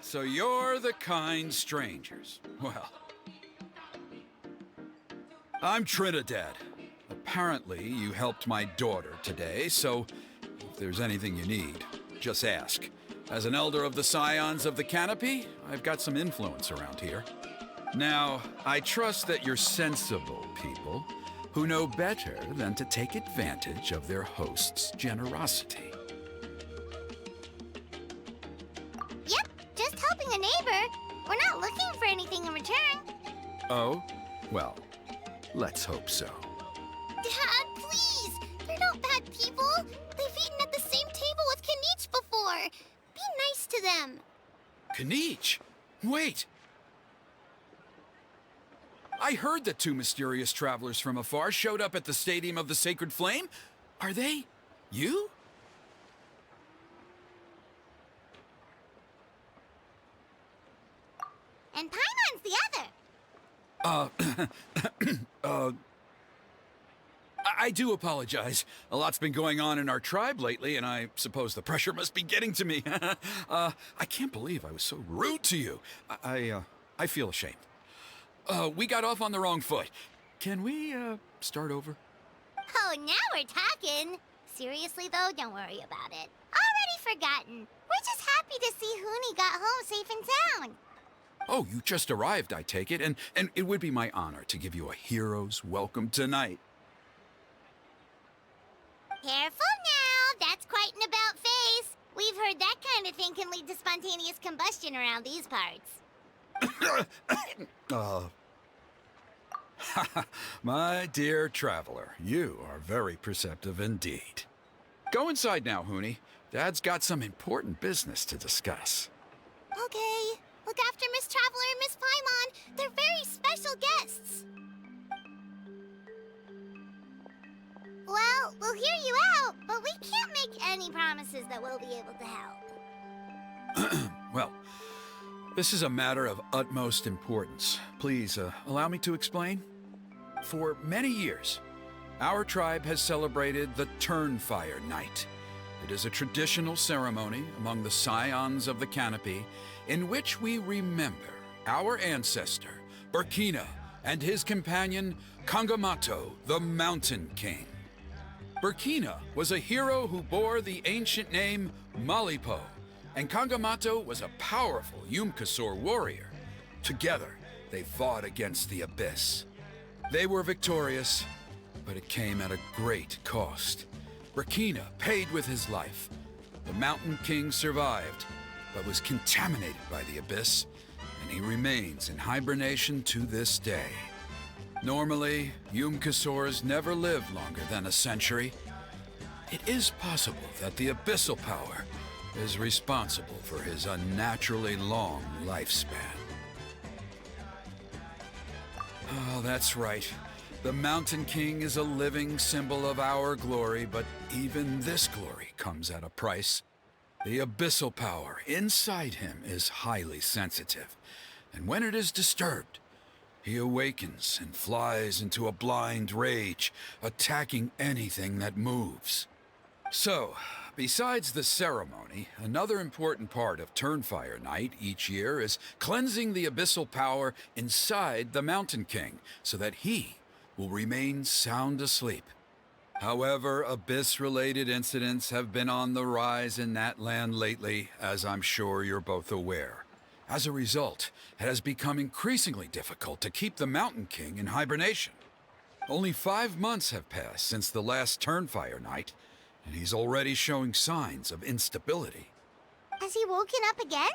L: so you're the kind strangers. Well, I'm Trinidad. Apparently, you helped my daughter today, so if there's anything you need, just ask. As an elder of the Scions of the Canopy, I've got some influence around here. Now, I trust that you're sensible people who know better than to take advantage of their host's generosity.
E: Yep, just helping a neighbor. We're not looking for anything in return.
L: Oh? Well, let's hope so.
E: Dad, please! They're not bad people. They've eaten at the same table with Kanich before. Be nice to them.
L: Kanich? Wait! I heard that two mysterious travelers from afar showed up at the Stadium of the Sacred Flame. Are they you?
E: And Paimon's the other.
L: I do apologize. A lot's been going on in our tribe lately, and I suppose the pressure must be getting to me. I can't believe I was so rude to you. I feel ashamed. We got off on the wrong foot. Can we, start over?
E: Oh, now we're talking. Seriously, though, don't worry about it. Already forgotten. We're just happy to see Huni got home safe and sound.
L: Oh, you just arrived, I take it, and it would be my honor to give you a hero's welcome tonight.
E: Careful now, that's quite an about-face. We've heard that kind of thing can lead to spontaneous combustion around these parts.
L: My dear traveler, you are very perceptive indeed. Go inside now, Huni. Dad's got some important business to discuss.
E: Okay. Look after Miss Traveler and Miss Paimon. They're very special guests. Well, we'll hear you out, but we can't make any promises that we'll be able to help.
L: Well, this is a matter of utmost importance. Please, allow me to explain. For many years, our tribe has celebrated the Turnfire Night. It is a traditional ceremony among the Scions of the Canopy in which we remember our ancestor, Burkina, and his companion, Kangamato, the Mountain King. Burkina was a hero who bore the ancient name Malipo, and Kangamato was a powerful Yumkasor warrior. Together, they fought against the Abyss. They were victorious, but it came at a great cost. Burkina paid with his life. The Mountain King survived, but was contaminated by the Abyss, and he remains in hibernation to this day. Normally, Yumkasors never live longer than a century. It is possible that the Abyssal power is responsible for his unnaturally long lifespan. Oh, that's right. The Mountain King is a living symbol of our glory, but even this glory comes at a price. The abyssal power inside him is highly sensitive, and when it is disturbed, he awakens and flies into a blind rage, attacking anything that moves. So, besides the ceremony, another important part of Turnfire Night each year is cleansing the abyssal power inside the Mountain King, so that he will remain sound asleep. However, Abyss-related incidents have been on the rise in that land lately, as I'm sure you're both aware. As a result, it has become increasingly difficult to keep the Mountain King in hibernation. Only 5 months have passed since the last Turnfire Night, and he's already showing signs of instability.
E: Has he woken up again?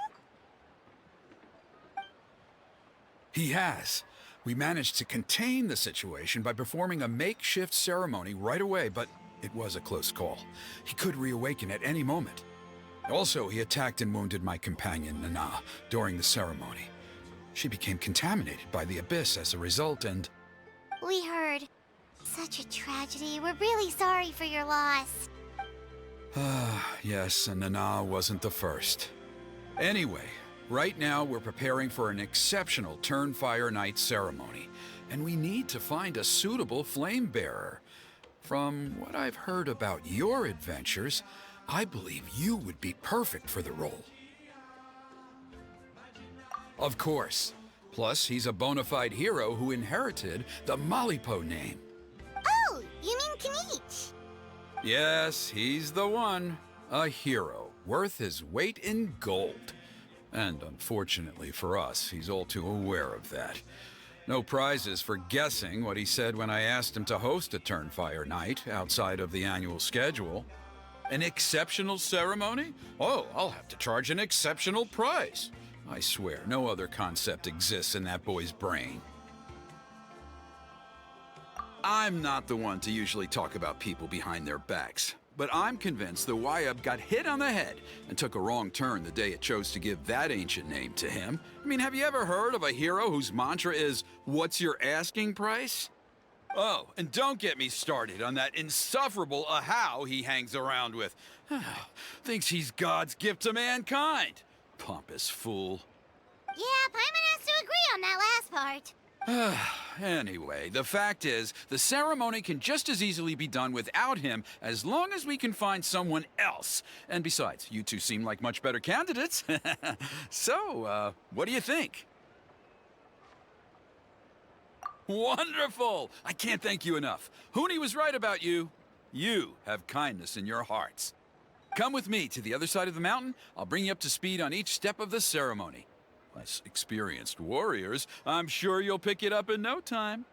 L: He has. We managed to contain the situation by performing a makeshift ceremony right away, but it was a close call. He could reawaken at any moment. Also, he attacked and wounded my companion, Nana, during the ceremony. She became contaminated by the Abyss as a result, and...
E: We heard. Such a tragedy. We're really sorry for your loss.
L: Yes, and Nana wasn't the first. Anyway, right now we're preparing for an exceptional Turnfire Night ceremony, and we need to find a suitable flame bearer. From what I've heard about your adventures, I believe you would be perfect for the role. Of course. Plus, he's a bona fide hero who inherited the Malipo name.
E: Oh, you mean Kanich?
L: Yes, he's the one. A hero, worth his weight in gold. And unfortunately for us, he's all too aware of that. No prizes for guessing what he said when I asked him to host a Turnfire Night outside of the annual schedule. An exceptional ceremony? Oh, I'll have to charge an exceptional price. I swear, no other concept exists in that boy's brain. I'm not the one to usually talk about people behind their backs, but I'm convinced the Wyub got hit on the head and took a wrong turn the day it chose to give that ancient name to him. I mean, have you ever heard of a hero whose mantra is, "What's your asking price?" Oh, and don't get me started on that insufferable Ahau he hangs around with. Thinks he's God's gift to mankind. Pompous fool.
E: Yeah, Paimon has to agree on that last part.
L: Anyway, the fact is, the ceremony can just as easily be done without him as long as we can find someone else. And besides, you two seem like much better candidates. So, what do you think? Wonderful! I can't thank you enough. Huni was right about you. You have kindness in your hearts. Come with me to the other side of the mountain. I'll bring you up to speed on each step of the ceremony. As experienced warriors, I'm sure you'll pick it up in no time.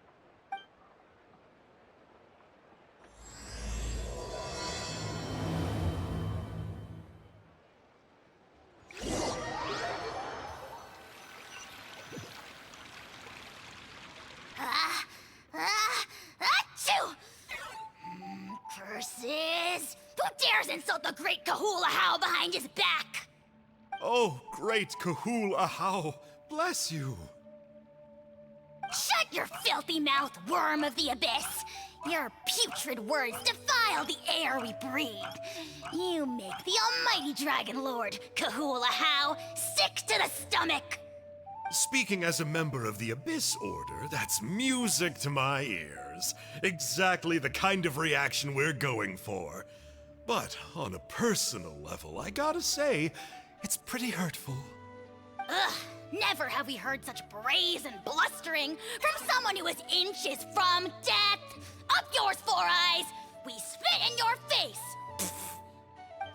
C: Achoo! Curses! Who dares insult the great Kahula How behind his back?
S: Oh, great Kahul Ahau, bless you.
C: Shut your filthy mouth, worm of the abyss! Your putrid words defile the air we breathe. You make the almighty Dragon Lord, Kahula How, sick to the stomach!
S: Speaking as a member of the Abyss Order, that's music to my ears. Exactly the kind of reaction we're going for. But on a personal level, I gotta say, it's pretty hurtful.
C: Ugh, never have we heard such brazen blustering from someone who is inches from death! Up yours, Four Eyes! We spit in your face!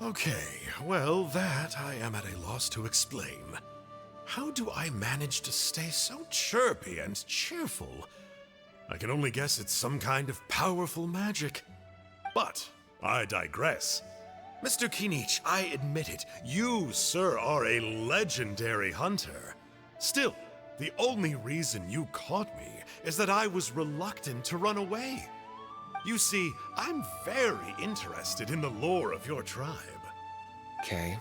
S: Okay, well, that I am at a loss to explain. How do I manage to stay so chirpy and cheerful? I can only guess it's some kind of powerful magic. But I digress. Mr. Kinich, I admit it, you, sir, are a legendary hunter. Still, the only reason you caught me is that I was reluctant to run away. You see, I'm very interested in the lore of your tribe.
T: Kay.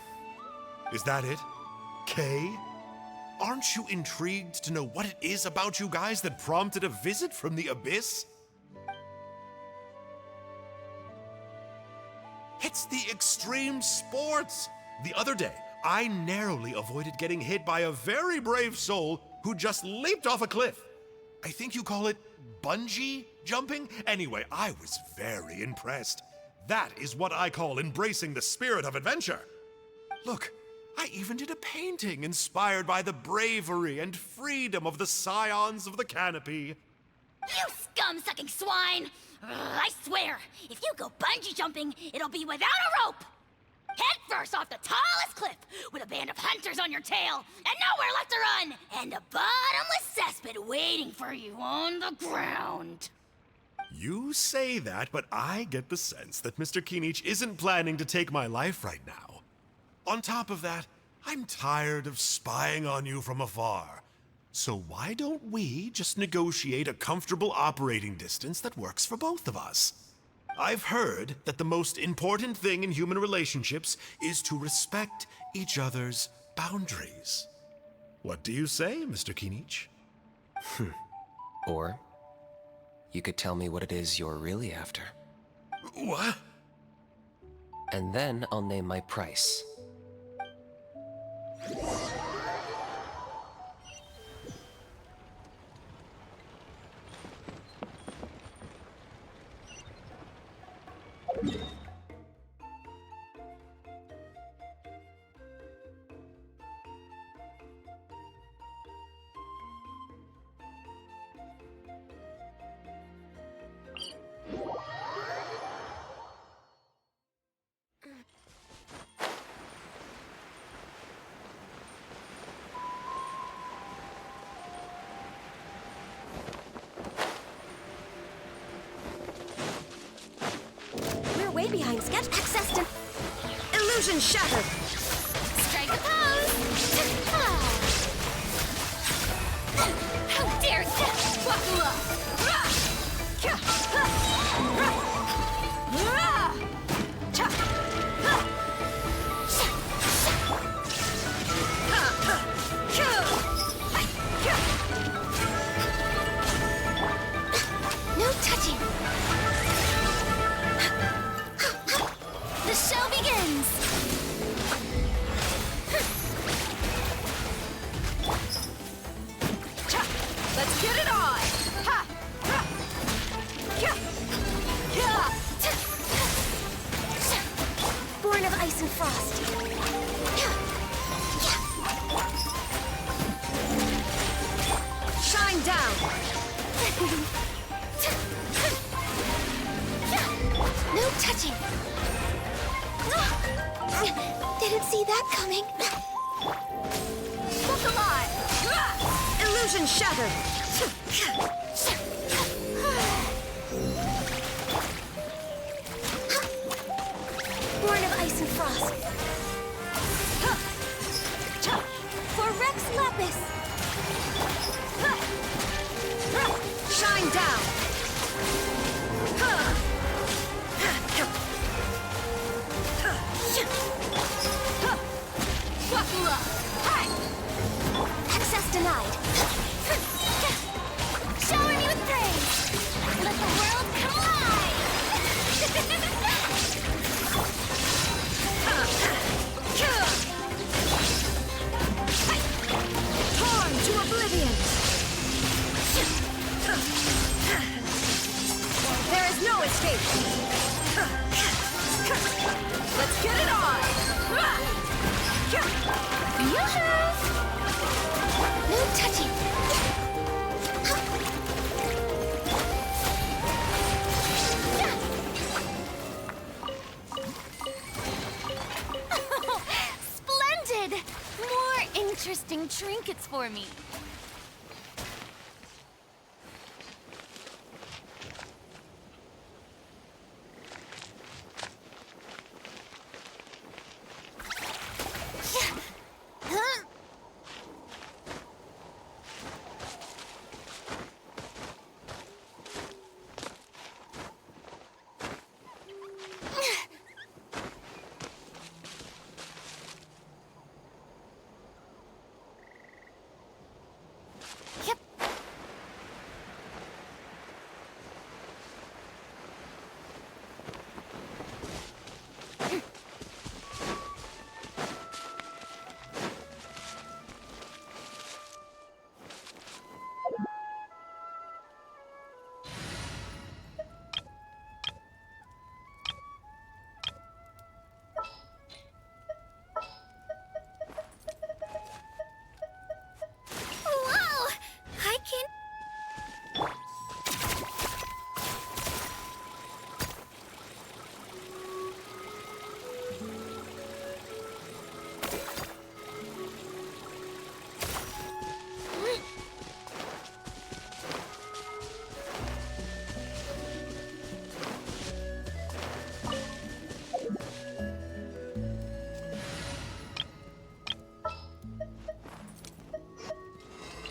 S: Is that it? Kay? Aren't you intrigued to know what it is about you guys that prompted a visit from the Abyss? It's the extreme sports! The other day, I narrowly avoided getting hit by a very brave soul who just leaped off a cliff. I think you call it bungee jumping? Anyway, I was very impressed. That is what I call embracing the spirit of adventure. Look, I even did a painting inspired by the bravery and freedom of the Scions of the Canopy.
C: You scum-sucking swine! Ugh, I swear, if you go bungee jumping, it'll be without a rope! Head first off the tallest cliff, with a band of hunters on your tail, and nowhere left to run, and a bottomless cesspit waiting for you on the ground.
S: You say that, but I get the sense that Mr. Kinich isn't planning to take my life right now. On top of that, I'm tired of spying on you from afar. So why don't we just negotiate a comfortable operating distance that works for both of us? I've heard that the most important thing in human relationships is to respect each other's boundaries. What do you say, Mr. Kinich?
T: Or you could tell me what it is you're really after.
S: What?
T: And then I'll name my price.
R: Way behind sketch. Access to illusion shattered.
C: Strike a pose! How dare you! Buckle up!
R: No touching.
C: The show begins!
R: Let's get it on! Ha!
C: No touching. Didn't see that coming.
R: Look alive! Illusion shattered!
C: Born of ice and frost. For Rex Lapis.
R: Shine down!
C: Buckle up. Access denied. Shower me with praise. Let the world come alive.
R: Torn to oblivion! There is no escape! Let's get it on!
C: Yoo-hoo! No touching. Splendid! More interesting trinkets for me.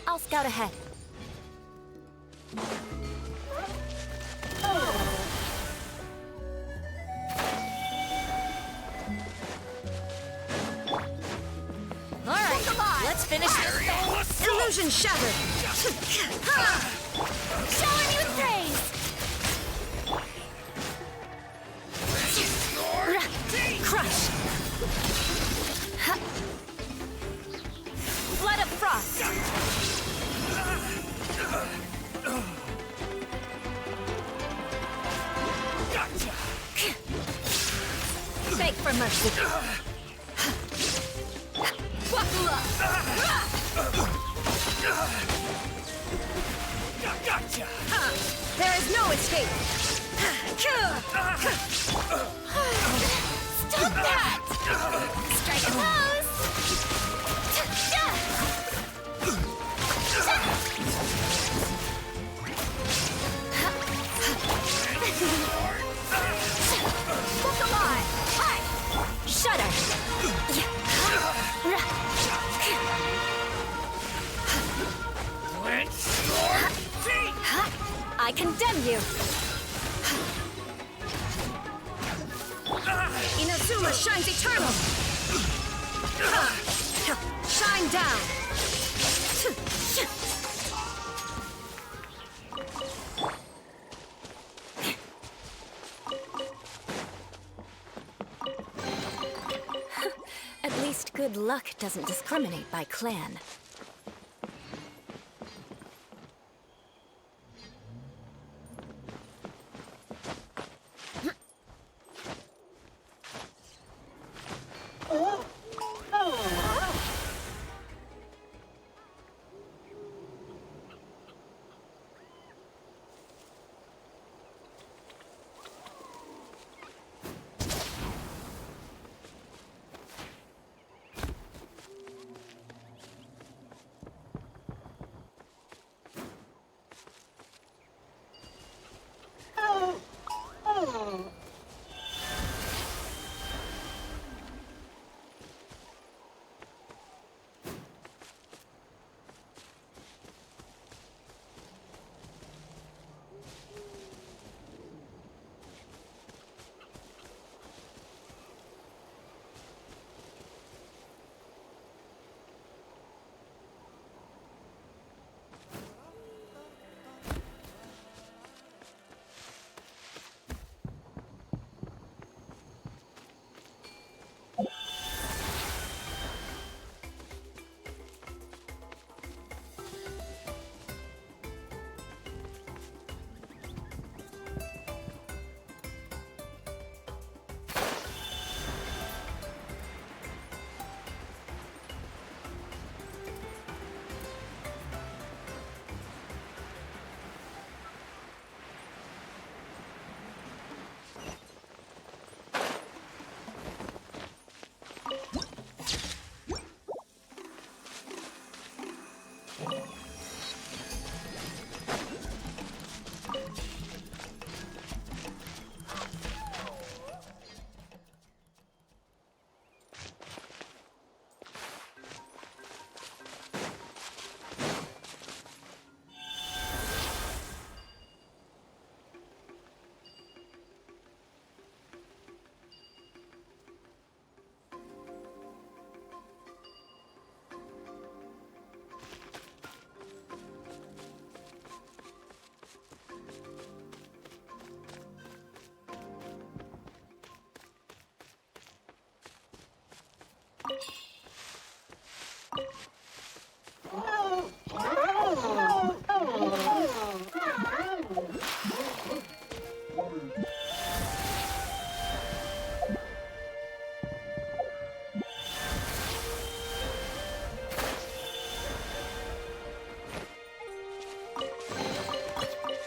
A: I'll scout ahead.
R: All right, let's finish this. Illusion shattered!
C: Shower me with praise.
R: Crush!
A: Flood of frost!
R: Beg for mercy! Buckle up! There is no escape!
C: Stop that! Strike a pose!
R: Look alive! Shudder!
A: I condemn you!
R: Inazuma shines eternal! Shine down!
A: At least good luck doesn't discriminate by clan.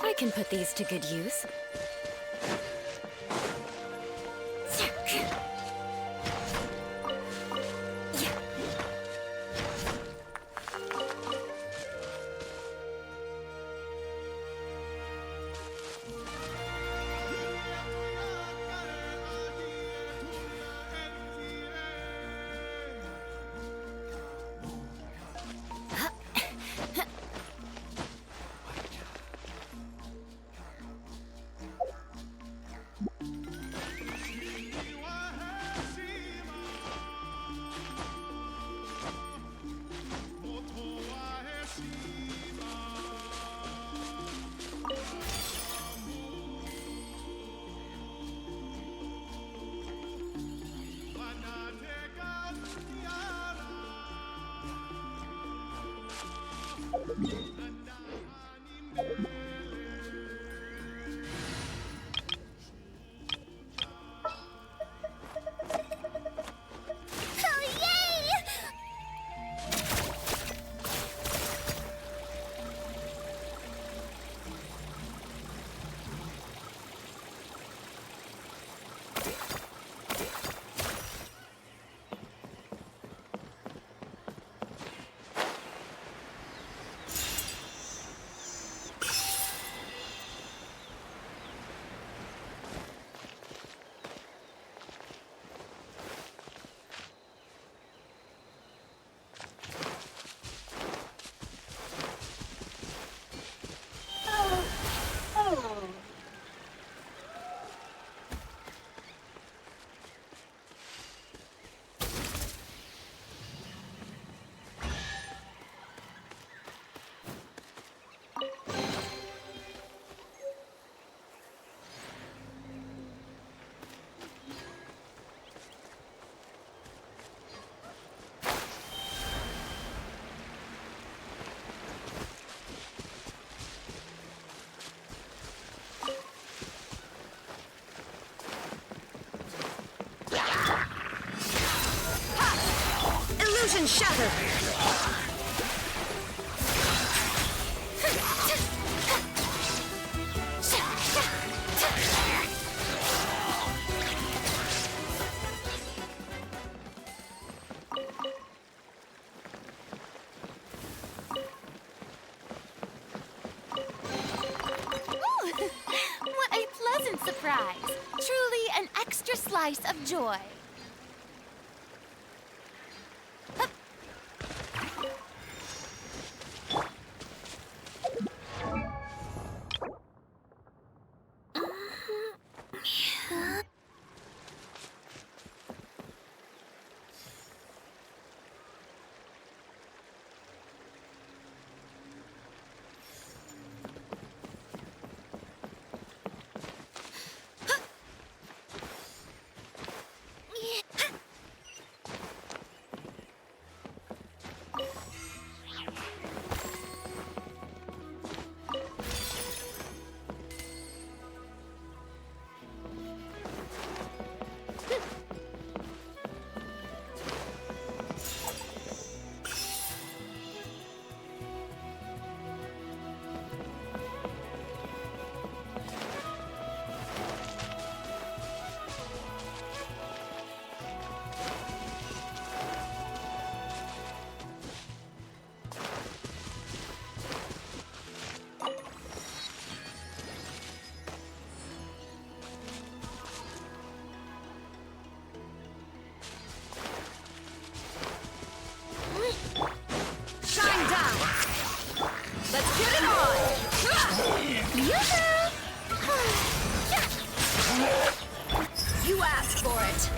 A: I can put these to good use.
R: Illusion shattered!
A: What a pleasant surprise! Truly an extra slice of joy.
R: Shine down! Let's get it on! You asked for it!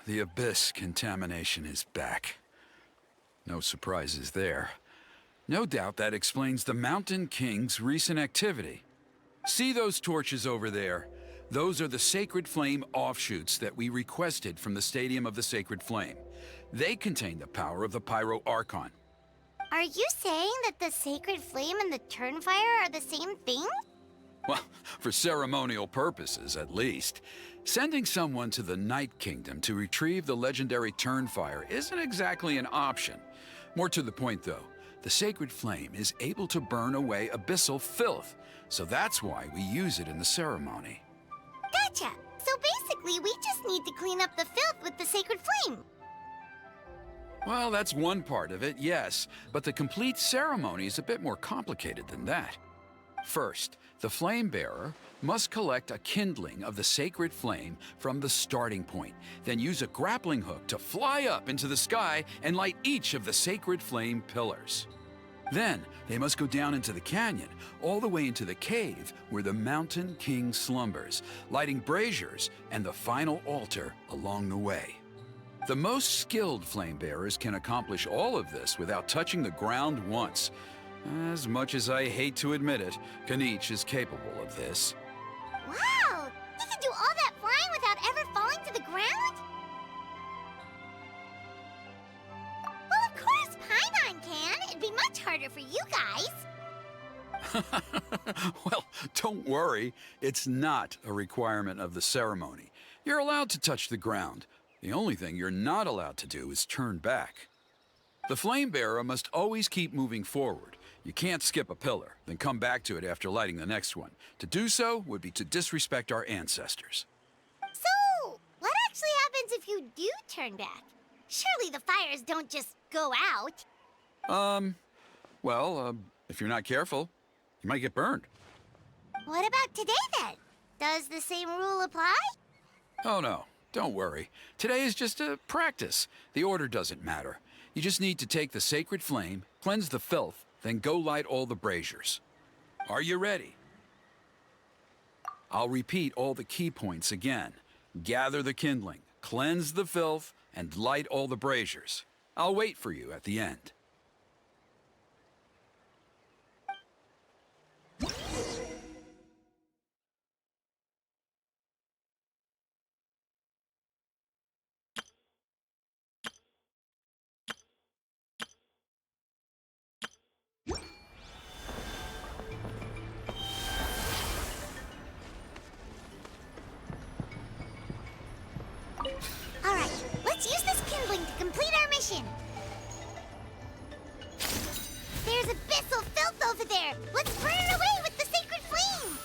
L: The Abyss contamination is back. No surprises there. No doubt that explains the Mountain King's recent activity. See those torches over there? Those are the Sacred Flame offshoots that we requested from the Stadium of the Sacred Flame. They contain the power of the Pyro Archon.
E: Are you saying that the Sacred Flame and the Turnfire are the same thing?
L: Well, for ceremonial purposes, at least. Sending someone to the Night Kingdom to retrieve the legendary Turnfire isn't exactly an option. More to the point, though, the Sacred Flame is able to burn away abyssal filth, so that's why we use it in the ceremony.
E: Gotcha! So basically, we just need to clean up the filth with the Sacred Flame.
L: Well, that's one part of it, yes, but the complete ceremony is a bit more complicated than that. First, the flame bearer must collect a kindling of the sacred flame from the starting point, then use a grappling hook to fly up into the sky and light each of the sacred flame pillars. Then, they must go down into the canyon, all the way into the cave where the Mountain King slumbers, lighting braziers and the final altar along the way. The most skilled flame bearers can accomplish all of this without touching the ground once. As much as I hate to admit it, Kanich is capable of this.
E: Wow! He can do all that flying without ever falling to the ground? Well, of course Paimon can. It'd be much harder for you guys.
L: Well, don't worry. It's not a requirement of the ceremony. You're allowed to touch the ground. The only thing you're not allowed to do is turn back. The flame bearer must always keep moving forward. You can't skip a pillar, then come back to it after lighting the next one. To do so would be to disrespect our ancestors.
E: So, what actually happens if you do turn back? Surely the fires don't just go out.
L: If you're not careful, you might get burned.
E: What about today then? Does the same rule apply?
L: Oh no, don't worry. Today is just a practice. The order doesn't matter. You just need to take the sacred flame, cleanse the filth, then go light all the braziers. Are you ready? I'll repeat all the key points again. Gather the kindling, cleanse the filth, and light all the braziers. I'll wait for you at the end.
E: Alright, let's use this kindling to complete our mission. There's abyssal filth over there. Let's burn it away with the sacred flame.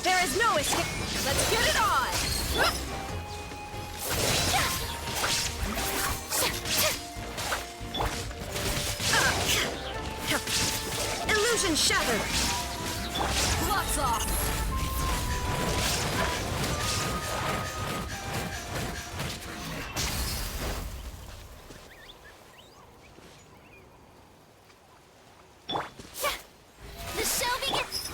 R: There is no escape. Let's get it on! Illusion shattered! Lots off!
C: The show begins!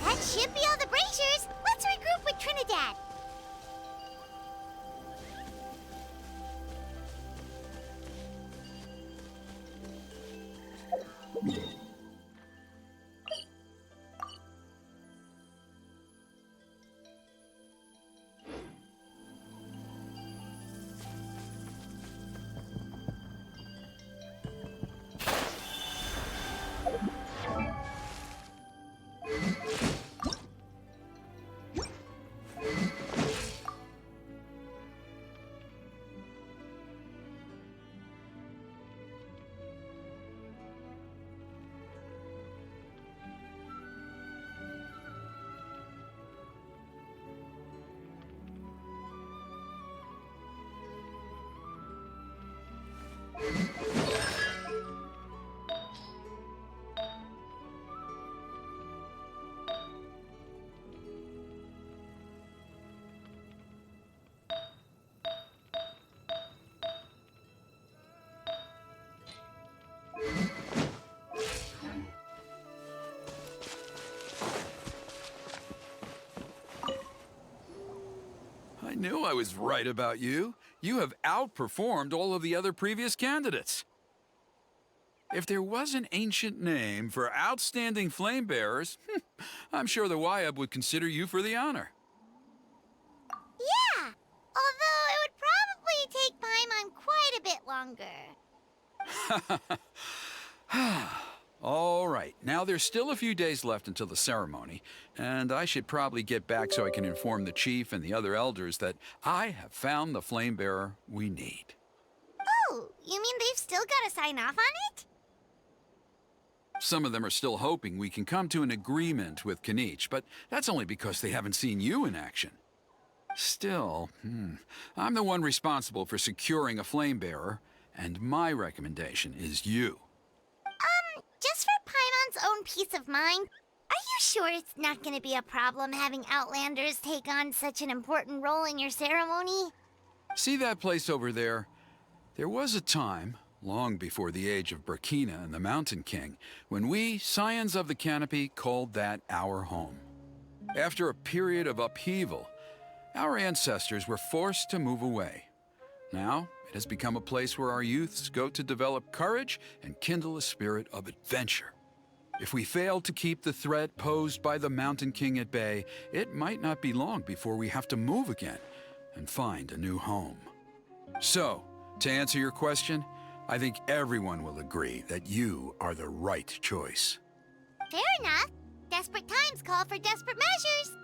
C: That should be all the braziers. Let's regroup with Trinidad.
L: I knew I was right about you. You have outperformed all of the other previous candidates. If there was an ancient name for outstanding flame bearers, I'm sure the Wyab would consider you for the honor.
C: Yeah, although it would probably take Paimon quite a bit longer.
L: All right, now there's still a few days left until the ceremony, and I should probably get back so I can inform the chief and the other elders that I have found the flame bearer we need.
C: Oh, you mean they've still got to sign off on it?
L: Some of them are still hoping we can come to an agreement with Kinich, but that's only because they haven't seen you in action. Still, I'm the one responsible for securing a flame bearer, and my recommendation is you.
C: Just for Paimon's own peace of mind, are you sure it's not going to be a problem having Outlanders take on such an important role in your ceremony?
L: See that place over there? There was a time, long before the age of Burkina and the Mountain King, when we, Scions of the Canopy, called that our home. After a period of upheaval, our ancestors were forced to move away. Now, it has become a place where our youths go to develop courage and kindle a spirit of adventure. If we fail to keep the threat posed by the Mountain King at bay, it might not be long before we have to move again and find a new home. So, to answer your question, I think everyone will agree that you are the right choice.
C: Fair enough. Desperate times call for desperate measures.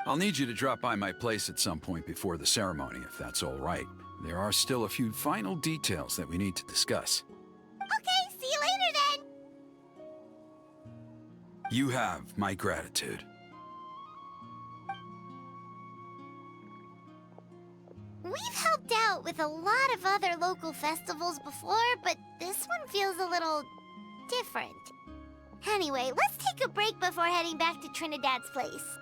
L: I'll need you to drop by my place at some point before the ceremony, if that's all right. There are still a few final details that we need to discuss.
C: Okay, see you later then.
L: You have my gratitude.
C: We've helped out with a lot of other local festivals before, but this one feels a little different. Anyway, let's take a break before heading back to Trinidad's place.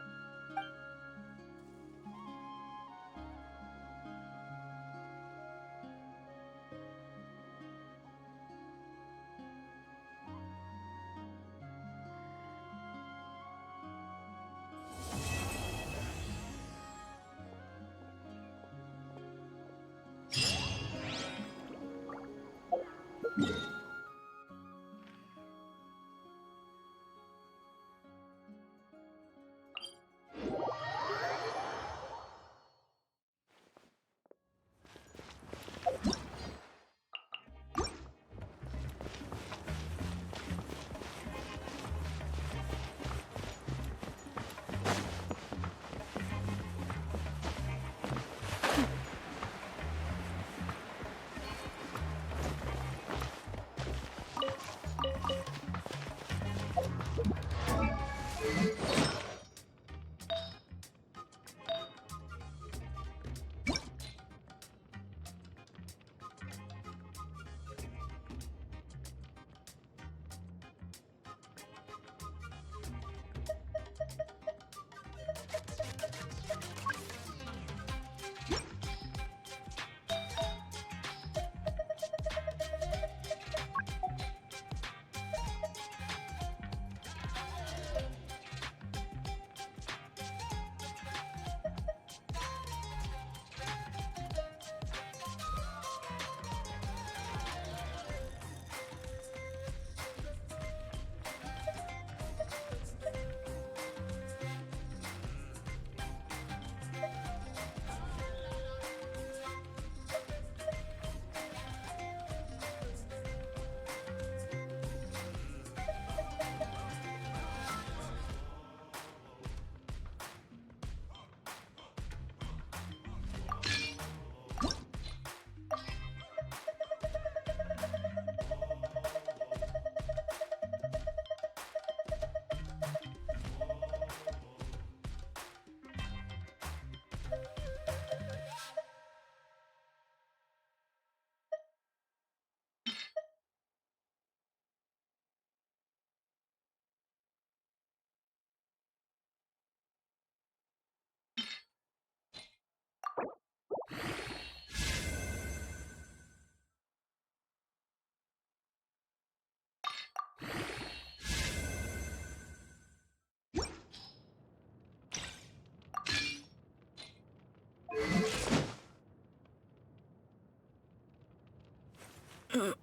C: Wanna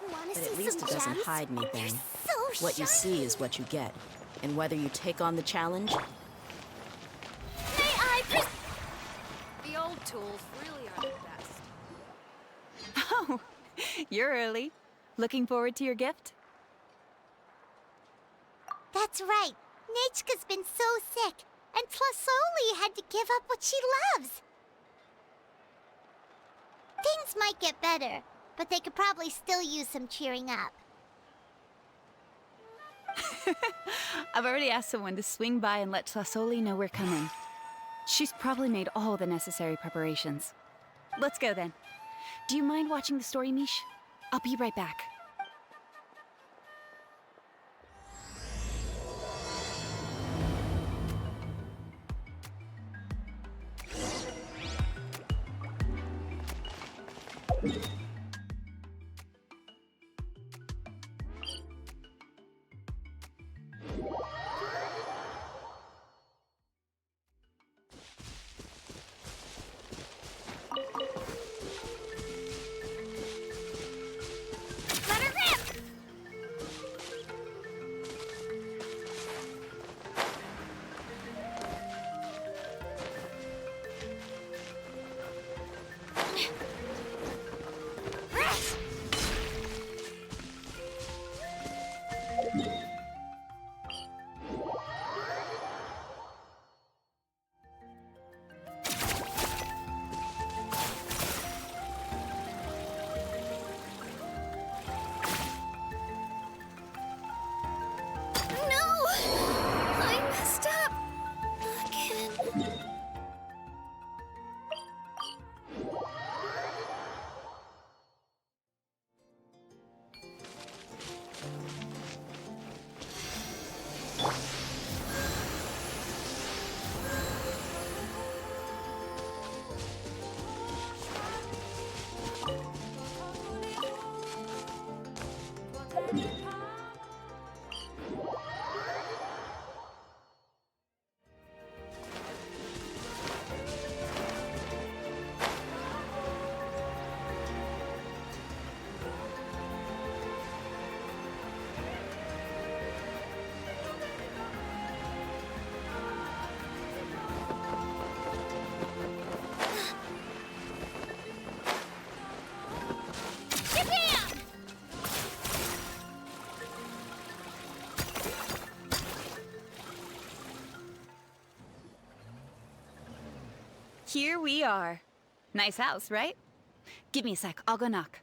R: But
C: see
R: at least
C: some
R: it doesn't
C: gems?
R: hide anything.
C: So
R: What you see is what you get. And whether you take on the challenge...
C: May I
D: The old tools really are the best.
U: Oh, you're early. Looking forward to your gift?
E: That's right. Nechka's been so sick, and Tlasoli had to give up what she loves. Things might get better, but they could probably still use some cheering up.
U: I've already asked someone to swing by and let Tlasoli know we're coming. She's probably made all the necessary preparations. Let's go then. Do you mind watching the story, Mish? I'll be right back.
C: let her rip? No! I messed up. Again. Japan!
U: Here we are. Nice house, right? Give me a sec, I'll go knock.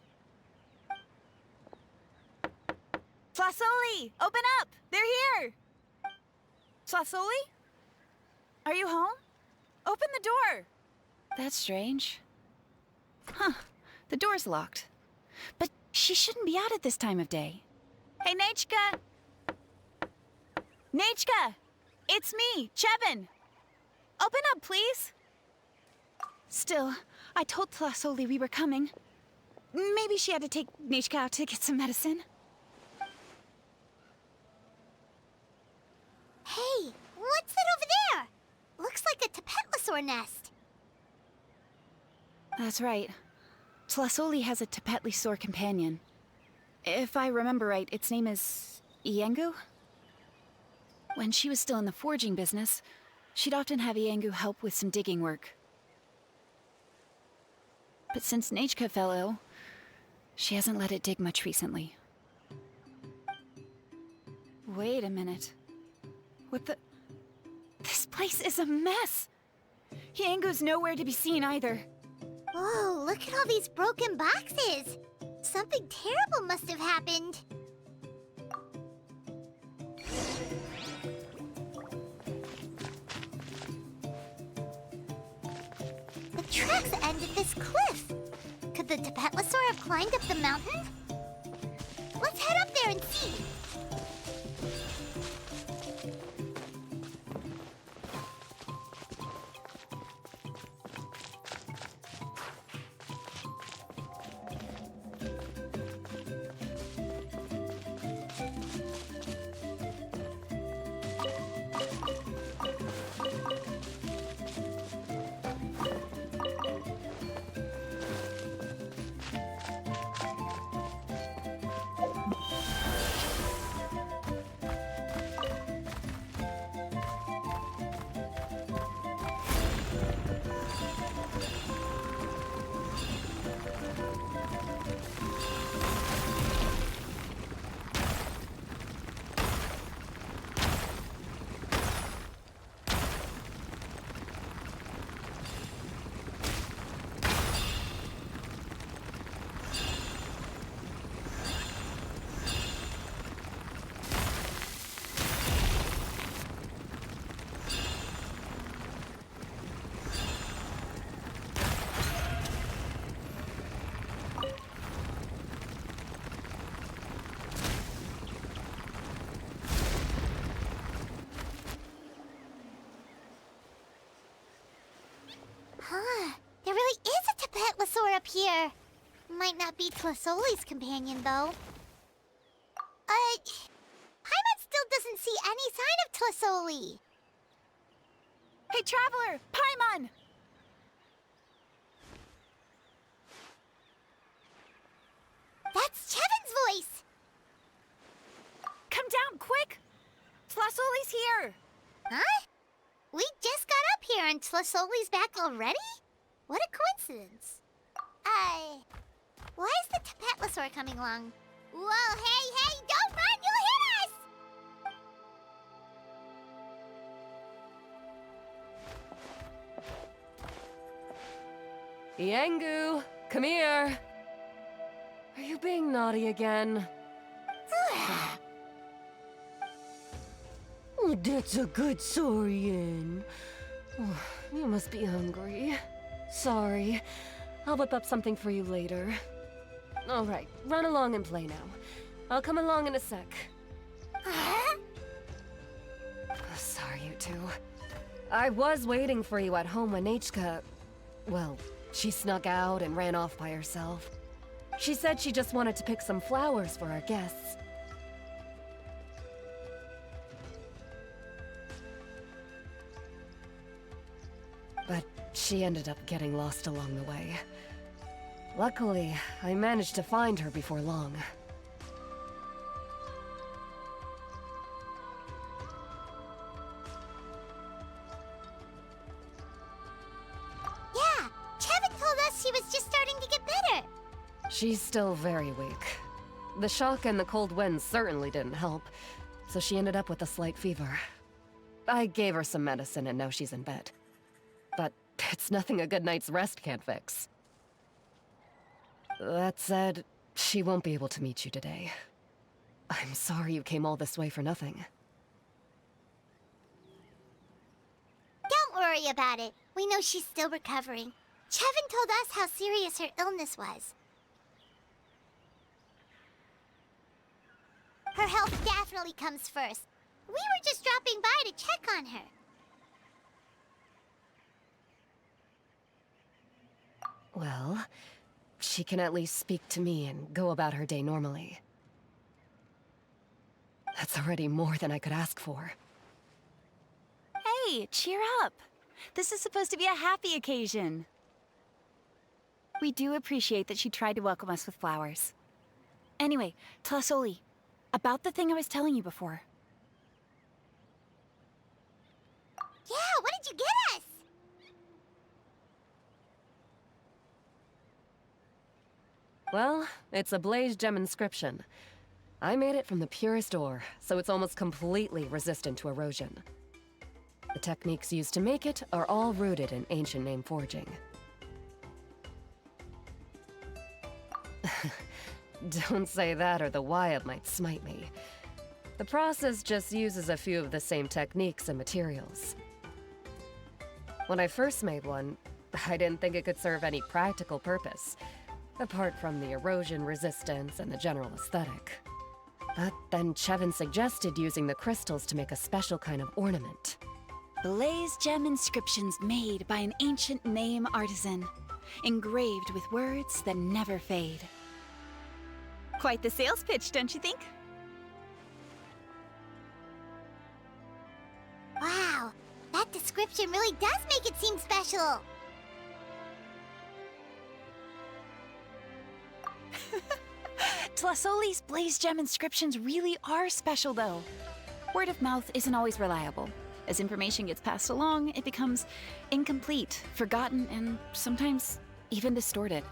U: Tlasoli! Open up! They're here! Tlasoli? Are you home? Open the door! That's strange. Huh, the door's locked. But she shouldn't be out at this time of day. Hey, Nechka! Nechka! It's me, Chevin! Open up, please! Still, I told Tlasoli we were coming. Maybe she had to take Nechka out to get some medicine.
E: Hey, what's that over there? Looks like a Tepetlosaur nest.
U: That's right. Tlasoli has a Tepetlosaur companion. If I remember right, its name is Iengu? When she was still in the forging business, she'd often have Iengu help with some digging work. But since Nechka fell ill, she hasn't let it dig much recently. Wait a minute. What the... This place is a mess! Iengu's nowhere to be seen either.
E: Whoa, look at all these broken boxes. Something terrible must have happened. The tracks end at this cliff. Could the Tepetlosaur have climbed up the mountain? Let's head up there and see. Might not be Tlasoli's companion, though. Paimon still doesn't see any sign of Tlasoli.
U: Hey, Traveler! Paimon!
E: That's Chevin's voice!
U: Come down, quick! Tlasoli's here!
E: Huh? We just got up here and Tlasoli's back already? What a coincidence. Why is the Tapetlosaur coming along? Whoa, hey, don't run, you'll hit us!
H: Yangu, come here. Are you being naughty again? Oh, that's a good saurian. Oh, you must be hungry. Sorry. I'll whip up something for you later. All right, run along and play now. I'll come along in a sec. Oh, sorry, you two. I was waiting for you at home when Hka... Well, she snuck out and ran off by herself. She said she just wanted to pick some flowers for our guests. But she ended up getting lost along the way. Luckily, I managed to find her before long.
E: Yeah, Chevin told us she was just starting to get better.
H: She's still very weak. The shock and the cold winds certainly didn't help, so she ended up with a slight fever. I gave her some medicine and now she's in bed. But it's nothing a good night's rest can't fix. That said, she won't be able to meet you today. I'm sorry you came all this way for nothing.
E: Don't worry about it. We know she's still recovering. Chevin told us how serious her illness was. Her health definitely comes first. We were just dropping by to check on her.
H: Well, she can at least speak to me and go about her day normally. That's already more than I could ask for.
U: Hey, cheer up! This is supposed to be a happy occasion. We do appreciate that she tried to welcome us with flowers. Anyway, Tlasoli, about the thing I was telling you before.
E: Yeah, what did you get us?
H: Well, it's a blaze gem inscription. I made it from the purest ore, so it's almost completely resistant to erosion. The techniques used to make it are all rooted in ancient name forging. Don't say that or the Wyatt might smite me. The process just uses a few of the same techniques and materials. When I first made one, I didn't think it could serve any practical purpose, apart from the erosion resistance and the general aesthetic. But then Chevin suggested using the crystals to make a special kind of ornament.
U: Blaze gem inscriptions made by an ancient name artisan, engraved with words that never fade. Quite the sales pitch, don't you think?
E: Wow, that description really does make it seem special.
U: Tlasoli's blaze gem inscriptions really are special, though. Word of mouth isn't always reliable. As information gets passed along, it becomes incomplete, forgotten, and sometimes even distorted.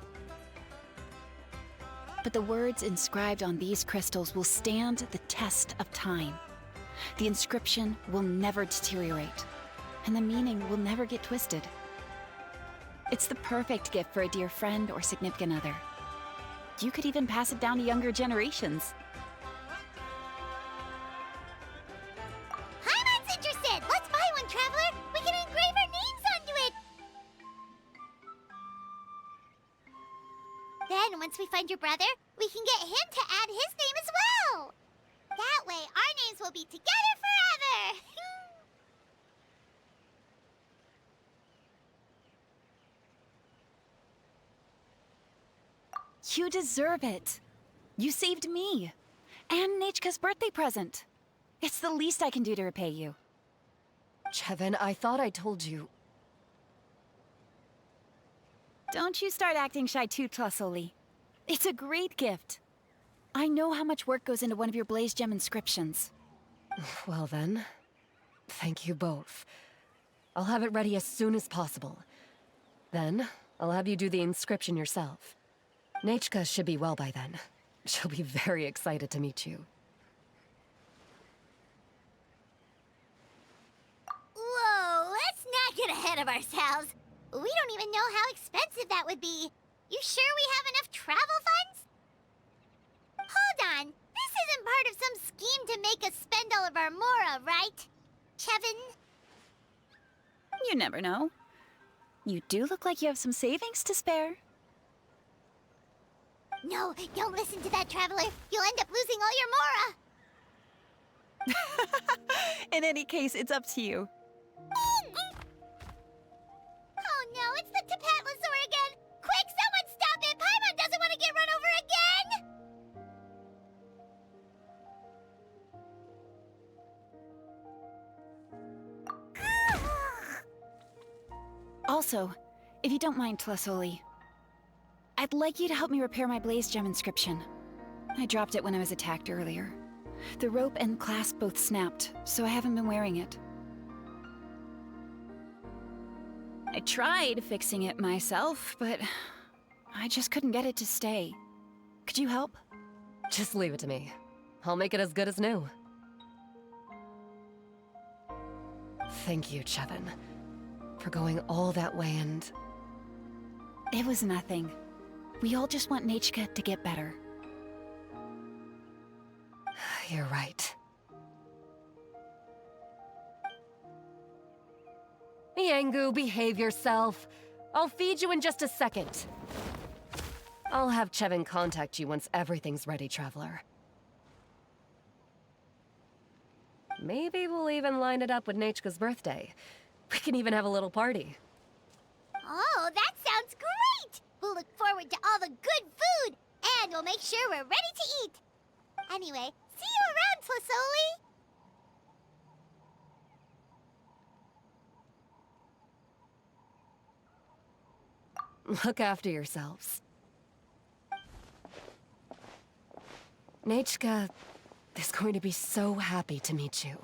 U: But the words inscribed on these crystals will stand the test of time. The inscription will never deteriorate, and the meaning will never get twisted. It's the perfect gift for a dear friend or significant other. You could even pass it down to younger generations.
E: Paimon's interested! Let's buy one, Traveler! We can engrave our names onto it! Then, once we find your brother, we can get him to add his name as well! That way, our names will be together forever!
U: You deserve it. You saved me. And Nechka's birthday present. It's the least I can do to repay you.
H: Chevin, I thought I told you.
U: Don't you start acting shy too, Tlasoli. It's a great gift. I know how much work goes into one of your Blaze Gem inscriptions.
H: Well then, thank you both. I'll have it ready as soon as possible. Then, I'll have you do the inscription yourself. Nechka should be well by then. She'll be very excited to meet you.
E: Whoa, let's not get ahead of ourselves. We don't even know how expensive that would be. You sure we have enough travel funds? Hold on, this isn't part of some scheme to make us spend all of our mora, right? Chevin?
U: You never know. You do look like you have some savings to spare.
E: No, don't listen to that traveler. You'll end up losing all your mora.
U: In any case, it's up to you.
E: Oh no, it's the Tapatlosaur again! Quick, someone stop it! Paimon doesn't want to get run over again!
U: Also, if you don't mind, Tlasoli, I'd like you to help me repair my Blaze Gem inscription. I dropped it when I was attacked earlier. The rope and clasp both snapped, so I haven't been wearing it. I tried fixing it myself, but I just couldn't get it to stay. Could you help?
H: Just leave it to me. I'll make it as good as new. Thank you, Chevin, for going all that way and...
U: It was nothing. We all just want Nechka to get better.
H: You're right. Yangu, behave yourself. I'll feed you in just a second. I'll have Chevin contact you once everything's ready, Traveler. Maybe we'll even line it up with Nechka's birthday. We can even have a little party.
E: Oh, that sounds great! We'll look forward to all the good food, and we'll make sure we're ready to eat. Anyway, see you around, Tlasoli!
H: Look after yourselves. Nechka is going to be so happy to meet you.